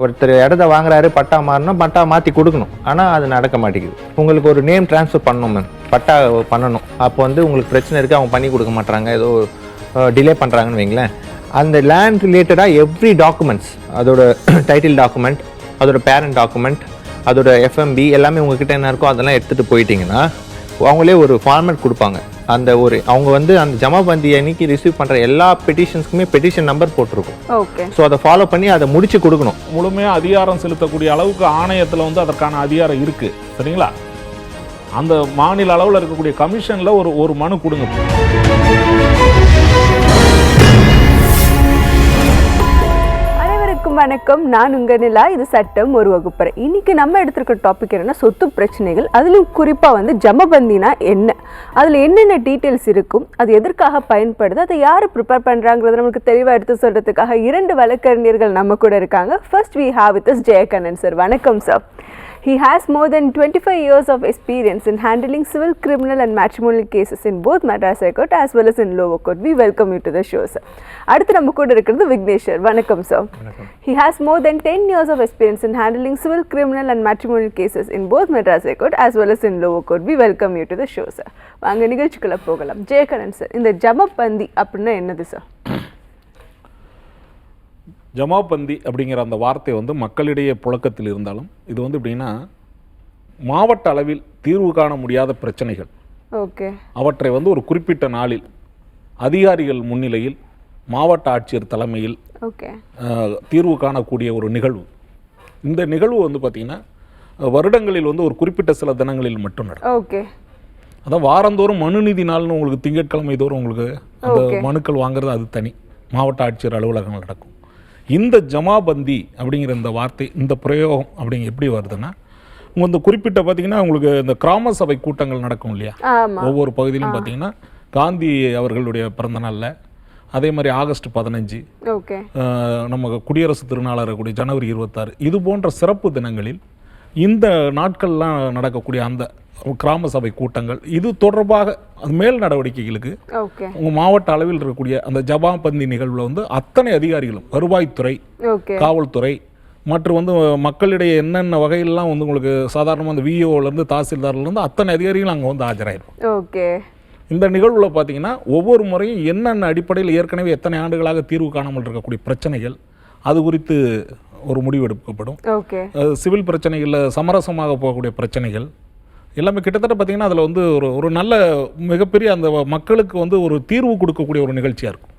ஒருத்தர் இடத்த வாங்குறாரு, பட்டா மாறணும், பட்டா மாற்றி கொடுக்கணும். ஆனால் அது நடக்க மாட்டேங்குது. உங்களுக்கு ஒரு நேம் ட்ரான்ஸ்ஃபர் பண்ணணும் மேம், பட்டா பண்ணணும். அப்போ வந்து உங்களுக்கு பிரச்சனை இருக்குது, அவங்க பண்ணி கொடுக்க மாட்டாங்க, ஏதோ டிலே பண்ணுறாங்கன்னு வைங்களேன். அந்த லேண்ட் ரிலேட்டடாக எவ்ரி டாக்குமெண்ட்ஸ், அதோட டைட்டில் டாக்குமெண்ட், அதோட பேரண்ட் டாக்குமெண்ட், அதோட எஃப்எம்பி எல்லாமே உங்ககிட்ட என்ன இருக்கோ அதெல்லாம் எடுத்துகிட்டு போயிட்டீங்கன்னா அவங்களே ஒரு ஃபார்மேட் கொடுப்பாங்க. அந்த ஒரு அவங்க வந்து அந்த ஜமாபந்தி அன்னைக்கு ரிசீவ் பண்ணுற எல்லா பெட்டிஷன்ஸ்க்குமே பெட்டிஷன் நம்பர் போட்டிருக்கும். ஓகே. ஸோ அதை ஃபாலோ பண்ணி அதை முடிச்சு கொடுக்கணும். முழுமையாக அதிகாரம் செலுத்தக்கூடிய அளவுக்கு ஆணையத்தில் வந்து அதற்கான அதிகாரம் இருக்குது. சரிங்களா? அந்த மாநில அளவில் இருக்கக்கூடிய கமிஷனில் ஒரு மனு கொடுங்க. வணக்கம், நான் உங்க நிலா. இது சட்டம் ஒரு வகுப்பறை. இன்னைக்கு நம்ம எடுத்திருக்க டாபிக் என்னன்னா சொத்து பிரச்சனைகள். அதுலயும் குறிப்பா வந்து ஜமபந்தினா என்ன, அதுல என்னென்ன டீட்டெயில்ஸ் இருக்கும், அது எதற்காக பயன்படுது, அதை யாரு ப்ரிப்பேர் பண்றாங்கிறத நமக்கு தெளிவா எடுத்து சொல்றதுக்காக இரண்டு வழக்கறிஞர்கள் நம்ம கூட இருக்காங்க. First we have with us Jayakannan sir. வணக்கம் sir. He has more than 25 years of experience in handling civil, criminal and matrimonial cases in both Madras High Court as well as in lower court. We welcome you to the show, sir. அடுத்து நம்ம கூட இருக்கிறது Vignesh sir. வணக்கம் sir. He has more than 10 years of experience in handling civil, criminal and matrimonial cases in both Madras High Court as well as in lower court. We welcome you to the show, sir. வாங்க நிகழ்ச்சிக்குள்ள போகலாம். Jayakannan sir, இந்த ஜமபந்தி அப்படின்னா என்னது sir? Jamabandi அப்படிங்கிற அந்த வார்த்தை வந்து மக்களிடையே புழக்கத்தில் இருந்தாலும் இது வந்து எப்படின்னா மாவட்ட அளவில் தீர்வு காண முடியாத பிரச்சனைகள், ஓகே, அவற்றை வந்து ஒரு குறிப்பிட்ட நாளில் அதிகாரிகள் முன்னிலையில் மாவட்ட ஆட்சியர் தலைமையில் ஓகே தீர்வு காணக்கூடிய ஒரு நிகழ்வு. இந்த நிகழ்வு வந்து பார்த்திங்கன்னா வருடங்களில் வந்து ஒரு குறிப்பிட்ட சில தினங்களில் மட்டும் நடக்கும். ஓகே. அதான் வாரந்தோறும் மனுநீதி நாள்னு உங்களுக்கு திங்கட்கிழமை தோறும் உங்களுக்கு அந்த மனுக்கள் வாங்குறது அது தனி மாவட்ட ஆட்சியர் அலுவலகங்கள் நடக்கும். இந்த ஜமாபந்தி அப்படிங்கிற இந்த வார்த்தை, இந்த பிரயோகம் அப்படிங்க எப்படி வருதுன்னா, உங்கள் இந்த குறிப்பிட்ட பார்த்தீங்கன்னா உங்களுக்கு இந்த கிராம சபை கூட்டங்கள் நடக்கும் இல்லையா, ஒவ்வொரு பகுதியிலும் பார்த்தீங்கன்னா காந்தி அவர்களுடைய பிறந்த நாளில், அதே மாதிரி ஆகஸ்ட் 15, நம்ம குடியரசு திருநாளாக இருக்கக்கூடிய ஜனவரி 26, இது போன்ற சிறப்பு தினங்களில் இந்த நாட்கள்லாம் நடக்கக்கூடிய அந்த கிராம சபை கூட்டங்கள், இது தொடர்பாக அது மேல் நடவடிக்கைகளுக்கு உங்கள் மாவட்ட அளவில் இருக்கக்கூடிய அந்த ஜமாபந்தி நிகழ்வில் வந்து அத்தனை அதிகாரிகளும், வருவாய்த்துறை, காவல்துறை மற்றும் வந்து மக்களிடையே என்னென்ன வகையிலாம் வந்து உங்களுக்கு சாதாரணமாக அந்த விஓலேருந்து தாசில்தார்லேருந்து அத்தனை அதிகாரிகளும் அங்கே வந்து ஆஜராயிருக்கும். ஓகே. இந்த நிகழ்வில் பார்த்தீங்கன்னா ஒவ்வொரு முறையும் என்னென்ன அடிப்படையில் ஏற்கனவே எத்தனை ஆண்டுகளாக தீர்வு காணாமல் இருக்கக்கூடிய பிரச்சனைகள் அது குறித்து ஒரு முடிவு எடுக்கப்படும். சிவில் பிரச்சனைகளில் சமரசமாக போகக்கூடிய பிரச்சனைகள் எல்லாமே கிட்டத்தட்ட பார்த்தீங்கன்னா அதில் வந்து ஒரு நல்ல மிகப்பெரிய அந்த மக்களுக்கு வந்து ஒரு தீர்வு கொடுக்கக்கூடிய ஒரு நிகழ்ச்சியாக இருக்கும்.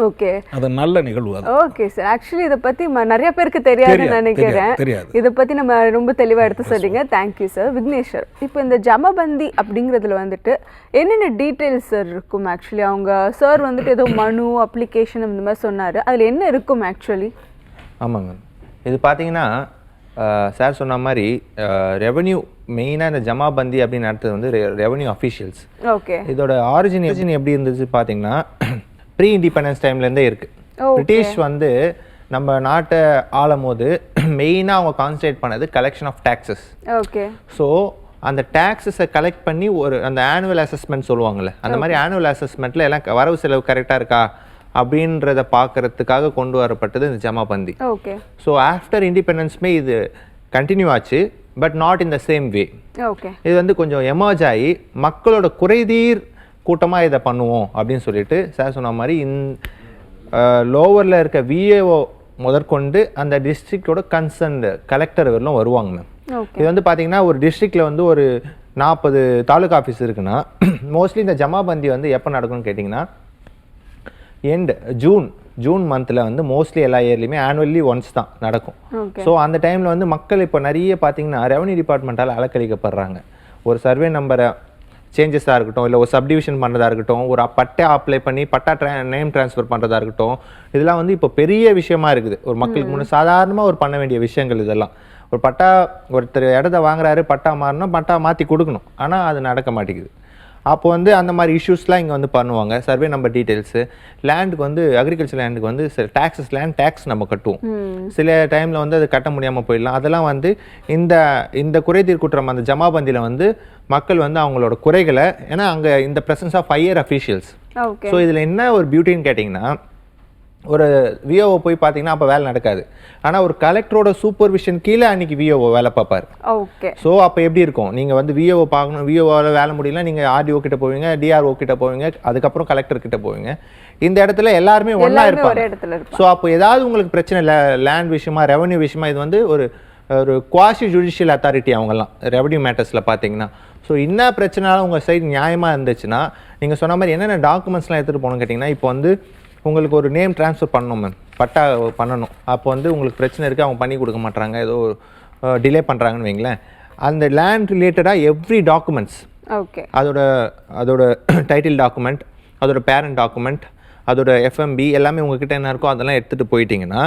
ஓகே, அது நல்ல நிகழ்வு. Okay sir. ஆக்சுவலி இதை பற்றி நிறைய பேருக்கு தெரியாதுன்னு நினைக்கிறேன். இதை பற்றி நம்ம ரொம்ப தெளிவாக எடுத்து சொல்லிங்க. Thank you sir. விக்னேஷ் சார், இப்போ இந்த ஜமபந்தி அப்படிங்கிறதுல வந்துட்டு என்னென்ன டீட்டெயில்ஸ் சார் இருக்கும்? ஆக்சுவலி அவங்க சார் வந்துட்டு ஏதோ மனு அப்ளிகேஷன் இந்த மாதிரி சொன்னார், அதில் என்ன இருக்கும் ஆக்சுவலி? ஆமாங்க, இது பார்த்தீங்கன்னா சார் சொன்ன மாதிரி ரெவன்யூ மெயினாக இந்த ஜமாபந்தி அப்படின்னு நடத்துறது வந்து ரெவன்யூ அஃபீஷியல்ஸ். ஓகே. இதோட ஆரிஜின் எப்படி இருந்துச்சு பார்த்தீங்கன்னா ப்ரீ இண்டிபெண்டன்ஸ் டைம்லேருந்தே இருக்குது. பிரிட்டிஷ் வந்து நம்ம நாட்டை ஆளும் போது மெயினாக அவங்க கான்சன்ட்ரேட் பண்ணது collection of taxes. Okay. So அந்த டேக்ஸஸை கலெக்ட் பண்ணி ஒரு அந்த ஆனுவல் அசஸ்மெண்ட் சொல்லுவாங்கள்ல, அந்த மாதிரி ஆனுவல் அசஸ்மெண்ட்டில் எல்லாம் வரவு செலவு கரெக்டாக இருக்கா அப்படின்றத பார்க்கறதுக்காக கொண்டு வரப்பட்டது இந்த ஜமாபந்தி. ஓகே. ஸோ ஆஃப்டர் இண்டிபெண்டன்ஸ்மே இது கண்டினியூ ஆச்சு, but not in the same way. Okay. இது வந்து கொஞ்சம் எமர்ஜ் ஆகி மக்களோட குறைதீர் கூட்டமாக இதை பண்ணுவோம் அப்படின்னு சொல்லிட்டு சார் சொன்ன மாதிரி லோவரில் இருக்க விஏஓ முதற்கொண்டு அந்த டிஸ்ட்ரிக்டோட கன்சர்ன்டு கலெக்டர் வரலும் வருவாங்க மேம். இது வந்து பார்த்தீங்கன்னா ஒரு டிஸ்ட்ரிக்டில் வந்து ஒரு 40 தாலுகா ஆஃபீஸ் இருக்குன்னா மோஸ்ட்லி இந்த ஜமாபந்தி வந்து எப்போ நடக்கும்னு கேட்டிங்கன்னா ஜூன் மந்தில் வந்து மோஸ்ட்லி எல்லா இயர்லையுமே ஆனுவல்லி ஒன்ஸ் தான் நடக்கும். ஸோ அந்த டைமில் வந்து மக்கள் இப்போ நிறைய பார்த்தீங்கன்னா ரெவன்யூ டிபார்ட்மெண்ட்டால் அலக்கழிக்கப்படுறாங்க. ஒரு சர்வே நம்பரை சேஞ்சஸாக இருக்கட்டும், இல்லை ஒரு சப்டிவிஷன் பண்ணுறதா இருக்கட்டும், ஒரு பட்டா அப்ளை பண்ணி பட்டா நேம் ட்ரான்ஸ்ஃபர் பண்ணுறதா இருக்கட்டும், இதெல்லாம் வந்து இப்போ பெரிய விஷயமா இருக்குது. ஒரு மக்களுக்கு முன்னே சாதாரணமாக ஒரு பண்ண வேண்டிய விஷயங்கள் இதெல்லாம். ஒரு பட்டா ஒருத்தர் இடத்த வாங்குறாரு, பட்டா மாறணும், பட்டா மாற்றி கொடுக்கணும், ஆனால் அது நடக்க மாட்டேங்குது. அப்போ வந்து அந்த மாதிரி இஷ்யூஸ்லாம் இங்கே வந்து பண்ணுவாங்க. சர்வே நம்பர் டீட்டெயில்ஸு, லேண்டுக்கு வந்து அக்ரிகல்ச்சர் லேண்டுக்கு வந்து டாக்ஸஸ், லேண்ட் டேக்ஸ் நம்ம கட்டுவோம். சில டைமில் வந்து அது கட்ட முடியாமல் போயிடலாம். அதெல்லாம் வந்து இந்த குறைதீர் குற்றம் அந்த ஜமாபந்தியில் வந்து மக்கள் வந்து அவங்களோட குறைகளை, ஏன்னா அங்கே இந்த presence of higher officials. So இதில் என்ன ஒரு பியூட்டின்னு கேட்டிங்கன்னா ஒரு விஓஓ போய் பார்த்தீங்கன்னா அப்போ வேலை நடக்காது. ஆனால் ஒரு கலெக்டரோட சூப்பர்விஷன் கீழே அன்றைக்கி விஓஓ வேலை பார்ப்பார். ஓகே. ஸோ அப்போ எப்படி இருக்கும், நீங்கள் வந்து விஓஓ பார்க்கணும், விஓஓவில் வேலை முடியல, நீங்கள் ஆர்டிஓ கிட்ட போவீங்க, டிஆர்ஓ கிட்ட போவீங்க, அதுக்கப்புறம் கலெக்டர் கிட்ட போவீங்க. இந்த இடத்துல எல்லாருமே ஒன்றா இருப்பாங்க. ஸோ அப்போ ஏதாவது உங்களுக்கு பிரச்சனை இல்லை, லேண்ட் விஷயமா, ரெவன்யூ விஷயமா, இது வந்து ஒரு ஒரு குவாஷி ஜுடிஷியல் அத்தாரிட்டி அவங்கெல்லாம் ரெவன்யூ மேட்டர்ஸில் பார்த்தீங்கன்னா. ஸோ என்ன பிரச்சனாலும் உங்கள் சைடு நியாயமாக இருந்துச்சுன்னா நீங்கள் சொன்ன மாதிரி என்னென்ன டாக்குமெண்ட்ஸ்லாம் எடுத்துகிட்டு போகணும்னு கேட்டிங்கன்னா, இப்போ வந்து உங்களுக்கு ஒரு நேம் ட்ரான்ஸ்ஃபர் பண்ணணும் மேம், பட்டா பண்ணணும். அப்போ வந்து உங்களுக்கு பிரச்சனை இருக்குது, அவங்க பண்ணி கொடுக்க மாட்டாங்க, ஏதோ டிலே பண்ணுறாங்கன்னு வைங்களேன். அந்த லேண்ட் ரிலேட்டடாக எவ்ரி டாக்குமெண்ட்ஸ், ஓகே, அதோட டைட்டில் டாக்குமெண்ட், அதோட பேரண்ட் டாக்குமெண்ட், அதோட எஃப்எம்பி எல்லாமே உங்ககிட்ட என்ன இருக்கோ அதெல்லாம் எடுத்துகிட்டு போயிட்டீங்கன்னா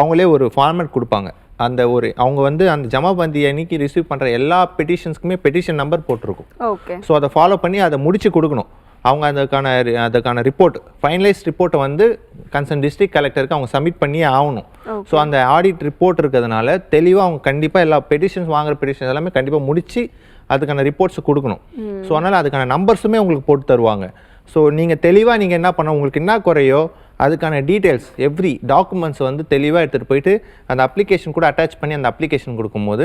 அவங்களே ஒரு ஃபார்மேட் கொடுப்பாங்க. அந்த ஒரு அவங்க வந்து அந்த ஜமாபந்தி அன்னைக்கு ரிசீவ் பண்ணுற எல்லா பெட்டிஷன்ஸ்க்குமே பெட்டிஷன் நம்பர் போட்டிருக்கும். ஓகே. ஸோ அதை ஃபாலோ பண்ணி அதை முடிச்சு கொடுக்கணும். அவங்க அதுக்கான ரிப்போர்ட், ஃபைனலைஸ்ட் ரிப்போர்ட்டை வந்து கன்சர்ன் டிஸ்ட்ரிக்ட் கலெக்டருக்கு அவங்க சப்மிட் பண்ணியே ஆகணும். ஸோ அந்த ஆடிட் ரிப்போர்ட் இருக்கிறதுனால தெளிவாக அவங்க கண்டிப்பாக எல்லா பெட்டிஷன்ஸ் வாங்குற பெட்டிஷன்ஸ் எல்லாமே கண்டிப்பாக முடிச்சு அதுக்கான ரிப்போர்ட்ஸ் கொடுக்கணும். ஸோ அதனால் அதுக்கான நம்பர்ஸுமே உங்களுக்கு போட்டு தருவாங்க. ஸோ நீங்கள் தெளிவாக நீங்கள் என்ன பண்ண, உங்களுக்கு என்ன குறையோ அதுக்கான டீட்டெயில்ஸ் எவ்ரி டாக்குமெண்ட்ஸ் வந்து தெளிவாக எடுத்துகிட்டு போயிட்டு அந்த அப்ளிகேஷன் கூட அட்டாச் பண்ணி அந்த அப்ளிகேஷன் கொடுக்கும்போது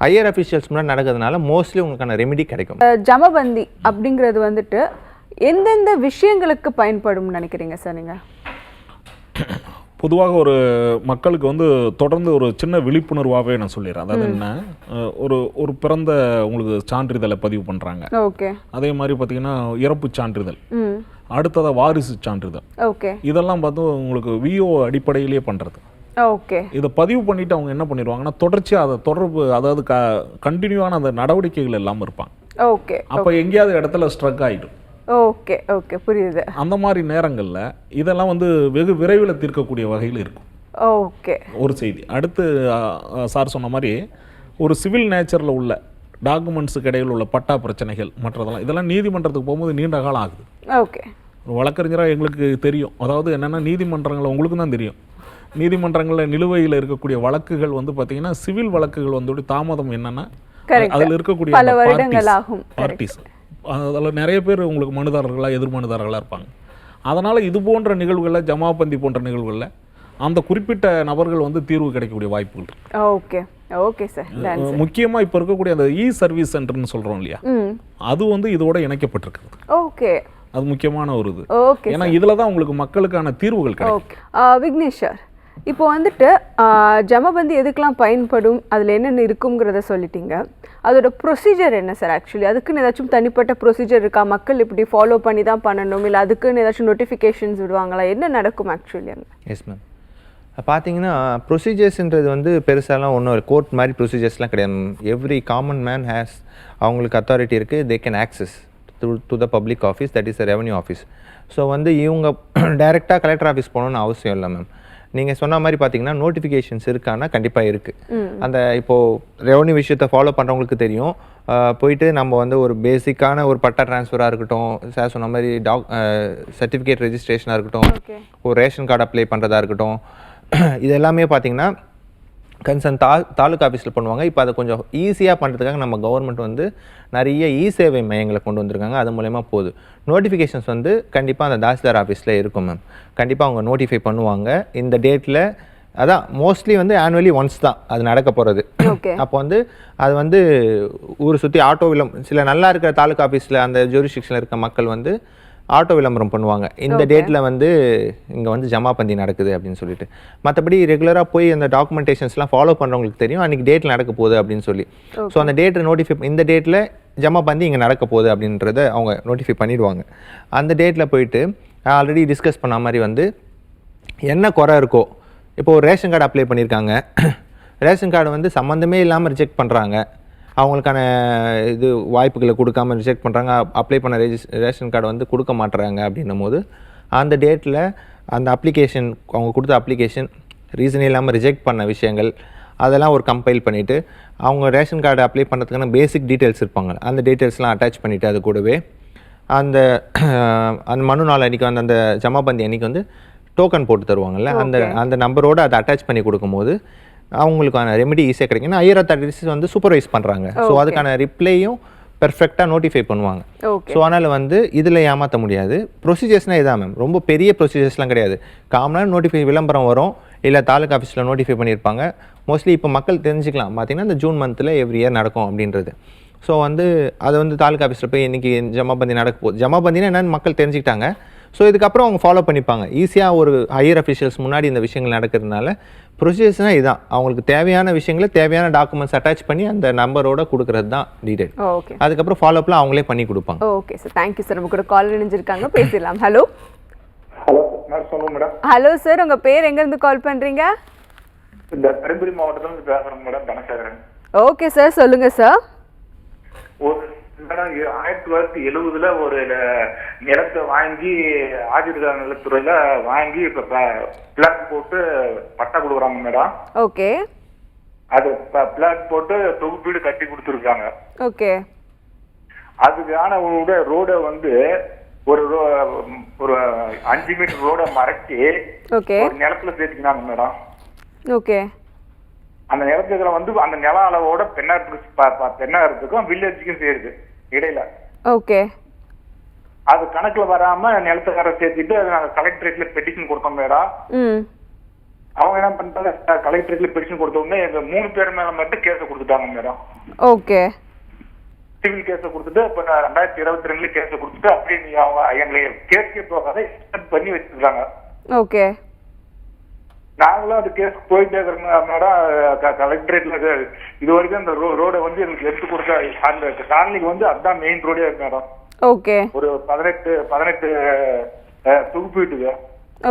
ஹையர் அஃபிஷியல்ஸ் முன்னாடி நடக்கிறதுனால மோஸ்ட்லி உங்களுக்கான ரெமிடி கிடைக்கும். ஜமபந்தி அப்படிங்கிறது வந்துட்டு எந்தெந்த விஷயங்களுக்கு பயன்படும் நினைக்கிறீங்க சார் நீங்கள்? பொதுவாக ஒரு மக்களுக்கு வந்து தொடர்ந்து ஒரு சின்ன விழிப்புணர்வாகவே நான் சொல்லிடுறேன். அதாவது என்ன, ஒரு பிறந்த உங்களுக்கு சான்றிதழை பதிவு பண்ணுறாங்க. ஓகே. அதே மாதிரி பார்த்தீங்கன்னா இறப்பு சான்றிதழ், அடுத்ததாக வாரிசு சான்றிதழ், ஓகே, இதெல்லாம் பார்த்து உங்களுக்கு விஓ அடிப்படையிலேயே பண்ணுறது. ஓகே. இதை பதிவு பண்ணிவிட்டு அவங்க என்ன பண்ணிடுவாங்கன்னா தொடர்ச்சியாக அதை தொடர்பு, அதாவது கண்டினியூவான அந்த நடவடிக்கைகள் இல்லாமல் இருப்பாங்க. ஓகே. அப்போ எங்கேயாவது இடத்துல ஸ்ட்ரக் ஆகிடும். ஓகே, ஓகே, புரியுது. அந்த மாதிரி நேரங்களில் இதெல்லாம் வந்து வெகு விரைவில் தீர்க்கக்கூடிய வகையில் இருக்கும். ஓகே. ஒரு செய்தி. அடுத்து சார் சொன்ன மாதிரி ஒரு சிவில் நேச்சரில் உள்ள டாக்குமெண்ட்ஸுக்கு இடையில் உள்ள பட்டா பிரச்சனைகள் மற்றதெல்லாம் இதெல்லாம் நீதிமன்றத்துக்கு போகும்போது நீண்ட காலம் ஆகுது. ஓகே. ஒரு வழக்கறிஞராக எங்களுக்கு தெரியும். அதாவது என்னென்னா நீதிமன்றங்கள் உங்களுக்கு தான் தெரியும், நீதிமன்றங்களில் நிலுவையில் இருக்கக்கூடிய வழக்குகள் வந்து பார்த்தீங்கன்னா சிவில் வழக்குகள் வந்து தாமதம் என்னென்னா அதில் இருக்கக்கூடிய பார்ட்டிஸ், அதில் நிறைய பேர் உங்களுக்கு மனுதாரர்களாக எதிர் மனுதாரர்களாக இருப்பாங்க. அதனால் இது போன்ற நிகழ்வுகளில், ஜமாபந்தி போன்ற நிகழ்வுகளில் அந்த குறிப்பிட்ட நபர்கள் வந்து தீர்வு கிடைக்கக்கூடிய வாய்ப்புகள் இருக்கு. ஓகே. Okay sir. முக்கியமாக இப்போ இருக்கக்கூடிய அந்த சர்வீஸ் சென்டர்னு சொல்கிறோம் இல்லையா, அது வந்து இதோட இணைக்கப்பட்டிருக்கு. ஓகே. அது முக்கியமான ஒரு இது. ஓகே. ஏன்னா இதில் தான் உங்களுக்கு மக்களுக்கான தீர்வுகள் கிடைக்கும். விக்னேஷ் சார், இப்போ வந்துட்டு ஜமபந்தி எதுக்கெல்லாம் பயன்படும், அதில் என்னென்ன இருக்குங்கிறத சொல்லிட்டீங்க. அதோட ப்ரொசீஜர் என்ன சார்? ஆக்சுவலி அதுக்குன்னு ஏதாச்சும் தனிப்பட்ட ப்ரொசீஜர் இருக்கா? மக்கள் இப்படி ஃபாலோ பண்ணி தான் பண்ணணும், இல்லை அதுக்குன்னு ஏதாச்சும் நோட்டிஃபிகேஷன்ஸ் விடுவாங்களா? என்ன நடக்கும் ஆக்சுவலி அங்கே? எஸ் மேம், பார்த்தீங்கன்னா ப்ரொசீஜர்ஸ்ன்றது வந்து பெருசாலாம் ஒன்றும் கோர்ட் மாதிரி ப்ரொசீஜர்ஸ்லாம் கிடையாது. எவ்ரி காமன் மேன் ஹேஸ், அவங்களுக்கு அத்தாரிட்டி இருக்குது, they can access to the public office, that is the revenue office. So வந்து இவங்க டைரெக்டாக கலெக்டர் ஆஃபீஸ் போகணுன்னு அவசியம் இல்லை மேம். நீங்கள் சொன்ன மாதிரி பார்த்தீங்கன்னா நோட்டிஃபிகேஷன்ஸ் இருக்கான்னா கண்டிப்பாக இருக்குது. அந்த இப்போது ரெவன்யூ விஷயத்தை ஃபாலோ பண்ணுறவங்களுக்கு தெரியும். போயிட்டு நம்ம வந்து ஒரு பேசிக்கான ஒரு பட்டா ட்ரான்ஸ்ஃபராக இருக்கட்டும், சார் சொன்ன மாதிரி சர்டிஃபிகேட் ரெஜிஸ்ட்ரேஷனாக இருக்கட்டும், ஒரு ரேஷன் கார்டு அப்ளை பண்ணுறதா இருக்கட்டும், இது எல்லாமே பார்த்தீங்கன்னா கன்சர்ன் தாலுக்கா ஆஃபீஸில் பண்ணுவாங்க. இப்போ அதை கொஞ்சம் ஈஸியாக பண்ணுறதுக்காக நம்ம கவர்மெண்ட் வந்து நிறைய சேவை மையங்களை கொண்டு வந்திருக்காங்க. அது மூலயமா போகுது. நோட்டிஃபிகேஷன்ஸ் வந்து கண்டிப்பாக அந்த தாசில்தார் ஆஃபீஸில் இருக்கும் மேம். கண்டிப்பாக அவங்க நோட்டிஃபை பண்ணுவாங்க இந்த டேட்டில். அதான் மோஸ்ட்லி வந்து ஆனுவலி ஒன்ஸ் தான் அது நடக்க போகிறது. அப்போ வந்து அது வந்து ஊரை சுற்றி ஆட்டோ சில நல்லா இருக்கிற தாலுக்கா ஆஃபீஸில் அந்த ஜூரிஸ்டிக்ஷனில் இருக்க மக்கள் வந்து ஆட்டோ விளம்பரம் பண்ணுவாங்க, இந்த டேட்டில் வந்து இங்கே வந்து ஜமாபந்தி நடக்குது அப்படின்னு சொல்லிட்டு. மற்றபடி ரெகுலராக போய் அந்த டாக்குமெண்டேஷன்ஸ்லாம் ஃபாலோ பண்ணுறவங்களுக்கு தெரியும் அன்றைக்கி டேட்டில் நடக்க போகுது அப்படின்னு சொல்லி. ஸோ அந்த டேட்டை நோட்டிஃபை, இந்த டேட்டில் ஜமாபந்தி இங்கே நடக்க போகுது அப்படின்றத அவங்க நோட்டிஃபை பண்ணிடுவாங்க. அந்த டேட்டில் போயிட்டு ஆல்ரெடி டிஸ்கஸ் பண்ண மாதிரி வந்து என்ன குறை இருக்கோ, இப்போ ஒரு ரேஷன் கார்டு அப்ளை பண்ணியிருக்காங்க, ரேஷன் கார்டு வந்து சம்மந்தமே இல்லாமல் ரிஜெக்ட் பண்ணுறாங்க, அவங்களுக்கான இது வாய்ப்புகளை கொடுக்காம ரிஜெக்ட் பண்ணுறாங்க, அப்ளை பண்ண ரேஷன் கார்டு வந்து கொடுக்க மாட்டுறாங்க அப்படின்னும் போது அந்த டேட்டில் அந்த அப்ளிகேஷன், அவங்க கொடுத்த அப்ளிகேஷன் ரீசனே இல்லாமல் ரிஜெக்ட் பண்ண விஷயங்கள் அதெல்லாம் ஒரு கம்பைல் பண்ணிவிட்டு அவங்க ரேஷன் கார்டு அப்ளை பண்ணுறதுக்கான பேசிக் டீட்டெயில்ஸ் இருப்பாங்க, அந்த டீட்டெயில்ஸ்லாம் அட்டாச் பண்ணிவிட்டு அது கூடவே அந்த மனு நாள் அன்றைக்கி வந்து அந்த ஜமாபந்தி அன்றைக்கி வந்து டோக்கன் போட்டு தருவாங்கள்ல, அந்த நம்பரோடு அதை அட்டாச் பண்ணி கொடுக்கும்போது அவங்களுக்கான ரெமெடி ஈஸியாக கிடைக்கும். ஏன்னா ஹையர் அத்தாரிட்டிஸ் வந்து சூப்பர்வைஸ் பண்ணுறாங்க. ஸோ அதுக்கான ரிப்ளையும் பெர்ஃபெக்டாக நோட்டிஃபை பண்ணுவாங்க. ஓகே. ஸோ அதனால் வந்து இதில் ஏமாற்ற முடியாது. ப்ரொசீஜர்ஸ்னால் இதான் மேம், ரொம்ப பெரிய ப்ரொசீஜர்ஸ்லாம் கிடையாது. காமனாக நோட்டிஃபை விளம்பரம் வரும், இல்லை தாலுக்கா ஆஃபீஸில் நோட்டிஃபை பண்ணியிருப்பாங்க. மோஸ்ட்லி இப்போ மக்கள் தெரிஞ்சுக்கலாம் பார்த்தீங்கன்னா இந்த ஜூன் மந்தில் எவ்ரி இயர் நடக்கும் அப்படின்றது. ஸோ வந்து அது வந்து தாலுக்கா ஆஃபீஸில் போய் இன்றைக்கி ஜமாபந்தி நடக்க போகுது, ஜமாபந்தினா என்னென்னு மக்கள் தெரிஞ்சுக்கிட்டாங்க. ஸோ இதுக்கப்புறம் அவங்க ஃபாலோ பண்ணிப்பாங்க ஈஸியாக. ஒரு ஹையர் அஃபிஷியல்ஸ் முன்னாடி இந்த விஷயங்கள் நடக்கிறதுனால ப்ரொசீஜர்ஸ்னால் இதுதான். அவங்களுக்கு தேவையான விஷயங்களை தேவையான டாக்குமெண்ட்ஸ் அட்டாச் பண்ணி அந்த நம்பரோட கொடுக்கறது தான் டீடைல். ஓகே. அதுக்கப்புறம் ஃபாலோஅப்லாம் அவங்களே பண்ணி கொடுப்பாங்க. Okay sir, thank you sir. நம்ம கூட கால் இணைஞ்சிருக்காங்க, பேசிடலாம். ஹலோ ஹலோ மேடம், சொல்லுங்க மேடம். ஹலோ சார், உங்கள் பேர் எங்கேருந்து கால் பண்ணுறீங்க? இந்த தருமபுரி மாவட்டத்தில் பேசுகிறேன் மேடம், தனசேகரன். ஓகே சார், சொல்லுங்கள் சார். ஒரு மேடம் 1970 ஒரு நிலத்தை வாங்கி ஆதிர்கால நிலத்துறையில வாங்கி இப்போ பிளாட் போட்டு பட்டா கொடுக்குறாங்க மேடம். ஓகே. அது பிளாட் போட்டு தொகுப்பீடு கட்டி கொடுத்துருக்காங்க. ஓகே. அதுக்கான ரோடை வந்து ஒரு 5 மீட்டர் ரோடை மறைச்சி ஓகே ஒரு நிலத்துல சேர்த்துக்கினாங்க மேடம். ஓகே. அந்த நிலத்துக்குள்ள வந்து அந்த நில அளவோட பெண்ணாயிரத்துக்கும் வில்லேஜுக்கும் சேருது இடையில. ஓகே. அது கணக்குல வராம நிலத்துக்கார சேர்த்துட்டு அது நாங்க கலெக்டரேட்ல பெட்டிஷன் கொடுத்தோம் மேடம். அவங்க என்ன பண்ணிட்டாங்க, கலெக்டரேட்ல பெட்டிஷன் கொடுத்த உடனே எங்க 3 பேர் மேல மட்டும் கேஸ கொடுத்துட்டாங்க மேடம். ஓகே. சிவில் கேஸ கொடுத்துட்டு இப்ப 2022 கேஸ கொடுத்துட்டு அப்படியே அவங்க எங்களை கேஸ்கே போகாத பண்ணி வச்சிருக்காங்க. ஓகே. நாங்களும் அது கேஸ் போயிட்டே இருக்கிறோம் மேடம். கலெக்டரேட்ல இது வரைக்கும் அந்த ரோடை வந்து எங்களுக்கு எடுத்து கொடுத்தா அந்த காலனிக்கு வந்து அதுதான் மெயின் ரோடே இருக்கு மேடம். ஓகே. ஒரு 18 தொகுப்பீட்டுக்கு.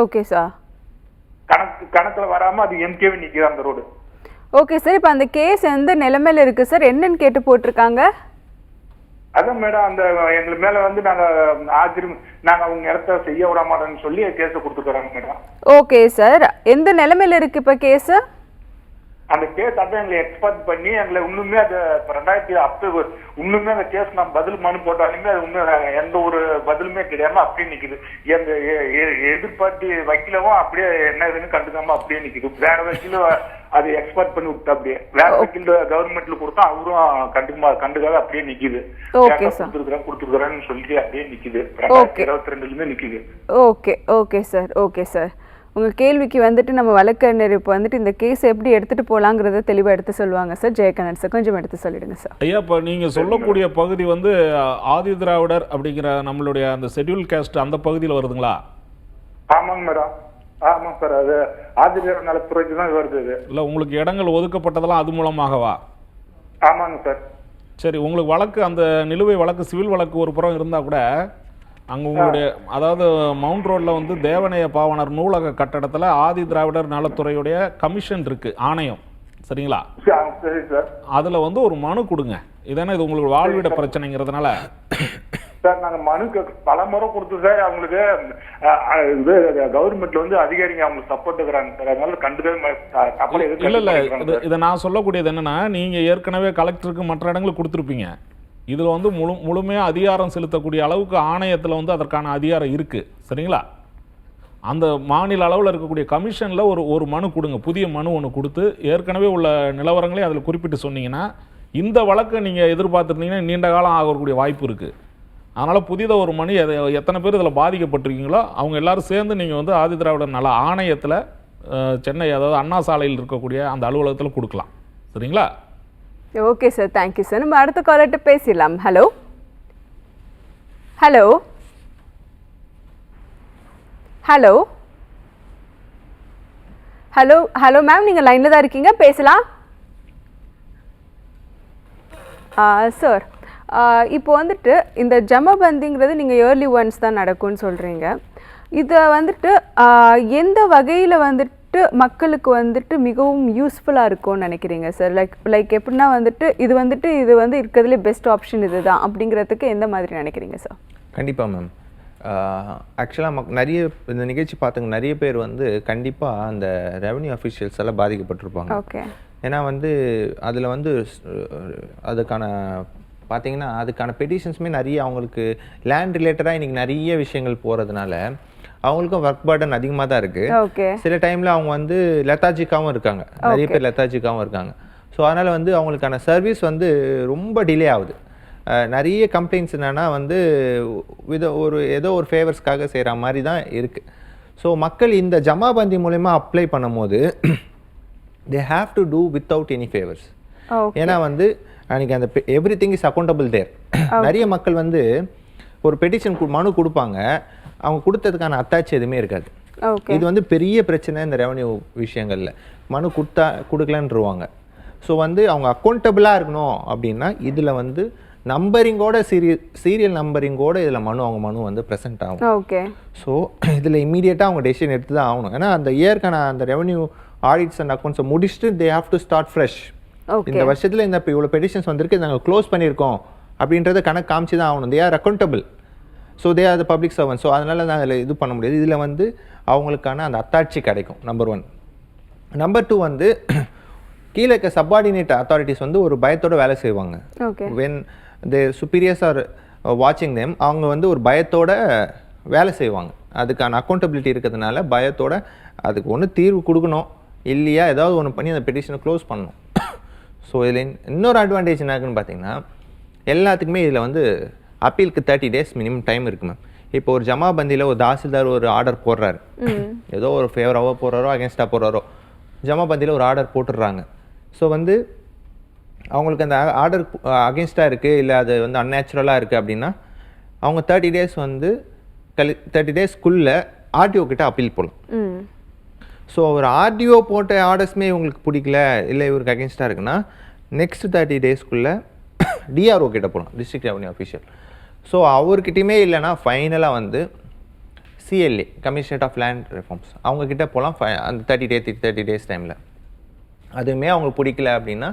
Okay sir. கணக்குல வராம அது எம்கேவி நிக்குது அந்த ரோடு. ஓகே சார், இப்போ அந்த கேஸ் எந்த நிலைமையில இருக்கு சார், என்னன்னு கேட்டு போட்டிருக்காங்க? அதான் மேடம், அந்த எங்களுக்கு மேல வந்து நாங்க அவங்க இடத்த செய்ய விட மாட்டோம்னு சொல்லி கேஸ கொடுத்துக்கிறாங்க மேடம். ஓகே சார், எந்த நிலைமையில இருக்கு இப்ப கேஸ்? அந்த கேஸ் அதான் எங்களை எக்ஸ்பர்ட் பண்ணி எங்களை இன்னுமே அது 2010 இன்னுமே அந்த கேஸ் நான் பதில் மனு போட்டாலுமே அது இன்னும் எந்த ஒரு பதிலுமே கிடையாம அப்படியே நிக்குது. எங்க எதிர்பார்ட்டி வக்கீலவும் அப்படியே என்ன இதுன்னு கண்டுக்காம அப்படியே நிக்குது. வேற வக்கீலும் அது எக்ஸ்பர்ட் பண்ணி விட்டு அப்படியே வேற வக்கீல் கவர்மெண்ட்ல கொடுத்தா அவரும் கண்டுக்காத அப்படியே நிக்குது. கொடுத்துருக்கிறேன்னு சொல்லி அப்படியே நிக்குது. 2022 நிக்குது. Okay. Okay sir. Okay sir, உங்க கேள்விக்கு வந்துட்டு நம்ம வழக்கறிஞர் இப்போ வந்துட்டு இந்த கேஸ் எப்படி எடுத்துட்டு போலாங்கிறத தெளிவா எடுத்து சொல்லுவாங்க சார். ஜெயகண்ணன் சார், கொஞ்சம் எடுத்து சொல்லிடுங்க சார். ஐயா, இப்போ நீங்க சொல்லக்கூடிய பகுதி வந்து ஆதி திராவிடர் அப்படிங்கிற நம்மளுடைய அந்த ஷெட்யூல் காஸ்ட் அந்த பகுதியில் வருதுங்களா? ஆமாங்க மேடம். ஆமாங்க சார், அது ஆதி திராவிடர் நலத்துறைக்கு தான் வருது. இல்லை, உங்களுக்கு இடங்கள் ஒதுக்கப்பட்டதெல்லாம் அது மூலமாகவா? ஆமாங்க சார். சரி, உங்களுக்கு வழக்கு அந்த நிலுவை வழக்கு சிவில் வழக்கு ஒரு புறம் இருந்தால் கூட அங்கே உங்களுடைய அதாவது மவுண்ட் ரோடில் வந்து தேவனைய பாவனர் நூலக கட்டடத்தில் ஆதி திராவிடர் நலத்துறையுடைய கமிஷன் இருக்கு, ஆணையம், சரிங்களா? சரி சார். அதில் வந்து ஒரு மனு கொடுங்க. இதானே இது உங்களுக்கு வாழ்விட பிரச்சனைங்கிறதுனால சார் நாங்கள் மனுக்கு பல முறை கொடுத்து சார். அவங்களுக்கு இது கவர்மெண்ட்ல வந்து அதிகாரிங்க அவங்களுக்கு சப்போர்ட் இருக்கிறாங்க சார். அதனால கண்டுக்கவே இல்லை இல்லை, இதை நான் சொல்லக்கூடியது என்னன்னா, நீங்கள் ஏற்கனவே கலெக்டருக்கு மற்ற இடங்களுக்கு கொடுத்துருப்பீங்க. இதில் வந்து முழுமையாக அதிகாரம் செலுத்தக்கூடிய அளவுக்கு ஆணையத்தில் வந்து அதற்கான அதிகாரம் இருக்குது, சரிங்களா? அந்த மாநில அளவில் இருக்கக்கூடிய கமிஷனில் ஒரு மனு கொடுங்க, புதிய மனு ஒன்று கொடுத்து ஏற்கனவே உள்ள நிலவரங்களே அதில் குறிப்பிட்டு சொன்னீங்கன்னா இந்த வழக்கை நீங்கள் எதிர்பார்த்துருந்தீங்கன்னா நீண்ட காலம் ஆகக்கூடிய வாய்ப்பு இருக்குது. அதனால் புதிதாக ஒரு மனு எத்தனை பேர் இதில் பாதிக்கப்பட்டிருக்கீங்களோ அவங்க எல்லோரும் சேர்ந்து நீங்கள் வந்து ஆதி திராவிடர் நல ஆணையத்தில் சென்னை அதாவது அண்ணா சாலையில் இருக்கக்கூடிய அந்த அலுவலகத்தில் கொடுக்கலாம், சரிங்களா? Okay sir, thank you sir. நம்ம அடுத்த காலர்கிட்ட பேசிடலாம். Hello hello hello hello hello ma'am, நீங்கள் லைனில் தான் இருக்கீங்க, பேசலாம். சார், இப்போ வந்துட்டு இந்த ஜமபந்திங்கிறது நீங்கள் இயர்லி ஒன்ஸ் தான் நடக்கும்னு சொல்கிறீங்க. இதை வந்துட்டு எந்த வகையில் வந்துட்டு மக்களுக்கு வந்துட்டு மிகவும் யூஸ்ஃபுல்லாக இருக்கும்னு நினைக்கிறீங்க சார்? லைக் எப்படின்னா வந்துட்டு இது வந்து இருக்கிறதுலே பெஸ்ட் ஆப்ஷன் இது தான் அப்படிங்கிறதுக்கு எந்த மாதிரி நினைக்கிறீங்க சார்? கண்டிப்பாக மேம். ஆக்சுவலாக நிறைய இந்த நிகழ்ச்சி பார்த்துங்க நிறைய பேர் வந்து கண்டிப்பாக அந்த ரெவன்யூ அஃபிஷியல்ஸ் எல்லாம் பாதிக்கப்பட்டிருப்பாங்க. ஓகே. ஏன்னா வந்து அதில் வந்து அதுக்கான பார்த்தீங்கன்னா அதுக்கான பெட்டிஷன்ஸுமே நிறைய அவங்களுக்கு லேண்ட் ரிலேட்டடாக இன்றைக்கி நிறைய விஷயங்கள் போகிறதுனால அவங்களுக்கும் ஒர்க் பர்டன் அதிகமாக தான் இருக்குது. சில டைமில் அவங்க வந்து லெத்தாஜிக்காகவும் இருக்காங்க, நிறைய பேர் லெத்தாஜிக்காகவும் இருக்காங்க. ஸோ அதனால் வந்து அவங்களுக்கான சர்வீஸ் வந்து ரொம்ப டிலே ஆகுது. நிறைய கம்ப்ளைண்ட்ஸ் என்னென்னா வந்து ஏதோ ஒரு ஃபேவர்ஸ்க்காக செய்கிற மாதிரி தான் இருக்குது. ஸோ மக்கள் இந்த ஜமாபந்தி மூலயமா அப்ளை பண்ணும்போது they have to do without any favors. ஏன்னா வந்து அன்றைக்கி அந்த எவ்ரி திங் இஸ் அக்கௌண்டபிள் தேர். நிறைய மக்கள் வந்து ஒரு பெட்டிஷன் மனு கொடுப்பாங்க, அவங்க கொடுத்ததுக்கான அத்தாட்சி எதுவுமே இருக்காது. இது வந்து பெரிய பிரச்சனை இந்த ரெவன்யூ விஷயங்களில். மனு கொடுக்கலன்றுவாங்க. ஸோ வந்து அவங்க அக்கௌண்டபிளாக இருக்கணும் அப்படின்னா இதில் வந்து நம்பரிங்கோட சீரியல் நம்பரிங்கோட இதில் அவங்க மனு வந்து ப்ரெசென்ட் ஆகும். ஓகே. ஸோ இதில் இம்மீடியட்டாக அவங்க டெசிஷன் எடுத்து தான் ஆகணும். ஏன்னா அந்த இயர்க்கான அந்த ரெவன்யூ ஆடிட்ஸ் அண்ட் அக்கௌண்ட்ஸை முடிச்சுட்டு they have to start fresh. இந்த வருஷத்தில் இந்த இவ்வளோ பெட்டிஷன்ஸ் வந்திருக்கு, நாங்கள் க்ளோஸ் பண்ணியிருக்கோம் அப்படின்றத கணக்கு காமிச்சு தான் ஆகணும். They are accountable. So they are the public servant. So அதனால் தான் அதில் இது பண்ண முடியாது. இதில் வந்து அவங்களுக்கான அந்த அத்தாட்சி கிடைக்கும், நம்பர் 1. நம்பர் 2 வந்து கீழே இருக்க சப்பார்டினேட் அத்தாரிட்டிஸ் வந்து ஒரு பயத்தோடு வேலை செய்வாங்க. வென் த சுப்பீரியர்ஸ் ஆர் வாட்சிங் தேம், அவங்க வந்து ஒரு பயத்தோட வேலை செய்வாங்க. அதுக்கான அக்கௌண்டபிலிட்டி இருக்கிறதுனால பயத்தோட அதுக்கு ஒன்று தீர்வு கொடுக்கணும், இல்லையா ஏதாவது ஒன்று பண்ணி அந்த பெட்டிஷனை க்ளோஸ் பண்ணணும். ஸோ இதில் இன்னொரு அட்வான்டேஜ் என்ன இருக்குன்னு பார்த்தீங்கன்னா, எல்லாத்துக்குமே இதில் வந்து அப்பீலுக்கு 30 days மினிமம் டைம் இருக்கு மேம். இப்போ ஒரு ஜமாபந்தியில் ஒரு தாசில்தார் ஒரு ஆர்டர் போடுறாரு, ஏதோ ஒரு ஃபேவராகவோ போடுறாரோ அகேன்ஸ்டாக போடுறாரோ, ஜமாபந்தியில் ஒரு ஆர்டர் போட்டுடுறாங்க. ஸோ வந்து அவங்களுக்கு அந்த ஆர்டர் அகேன்ஸ்டாக இருக்குது, இல்லை அது வந்து அன்நேச்சுரலாக இருக்குது அப்படின்னா அவங்க 30 days வந்து 30 daysக்குள்ளே ஆர்டிஓ கிட்ட அப்பீல் போடலாம். ஸோ ஒரு ஆர்டிஓ போட்ட ஆர்டர்ஸுமே இவங்களுக்கு பிடிக்கல, இல்லை இவருக்கு அகேன்ஸ்டாக இருக்குன்னா நெக்ஸ்ட் 30 daysக்குள்ளே டிஆர்ஓ கிட்ட போகலாம், டிஸ்ட்ரிக்ட் ரெவன்யூ அஃபீஷியல். ஸோ அவர்கிட்டையுமே இல்லைன்னா ஃபைனலாக வந்து CLA, commissionerate of land reforms, அவங்கக்கிட்ட போகலாம் அந்த 30 days டைமில். அதுவுமே அவங்களுக்கு பிடிக்கல அப்படின்னா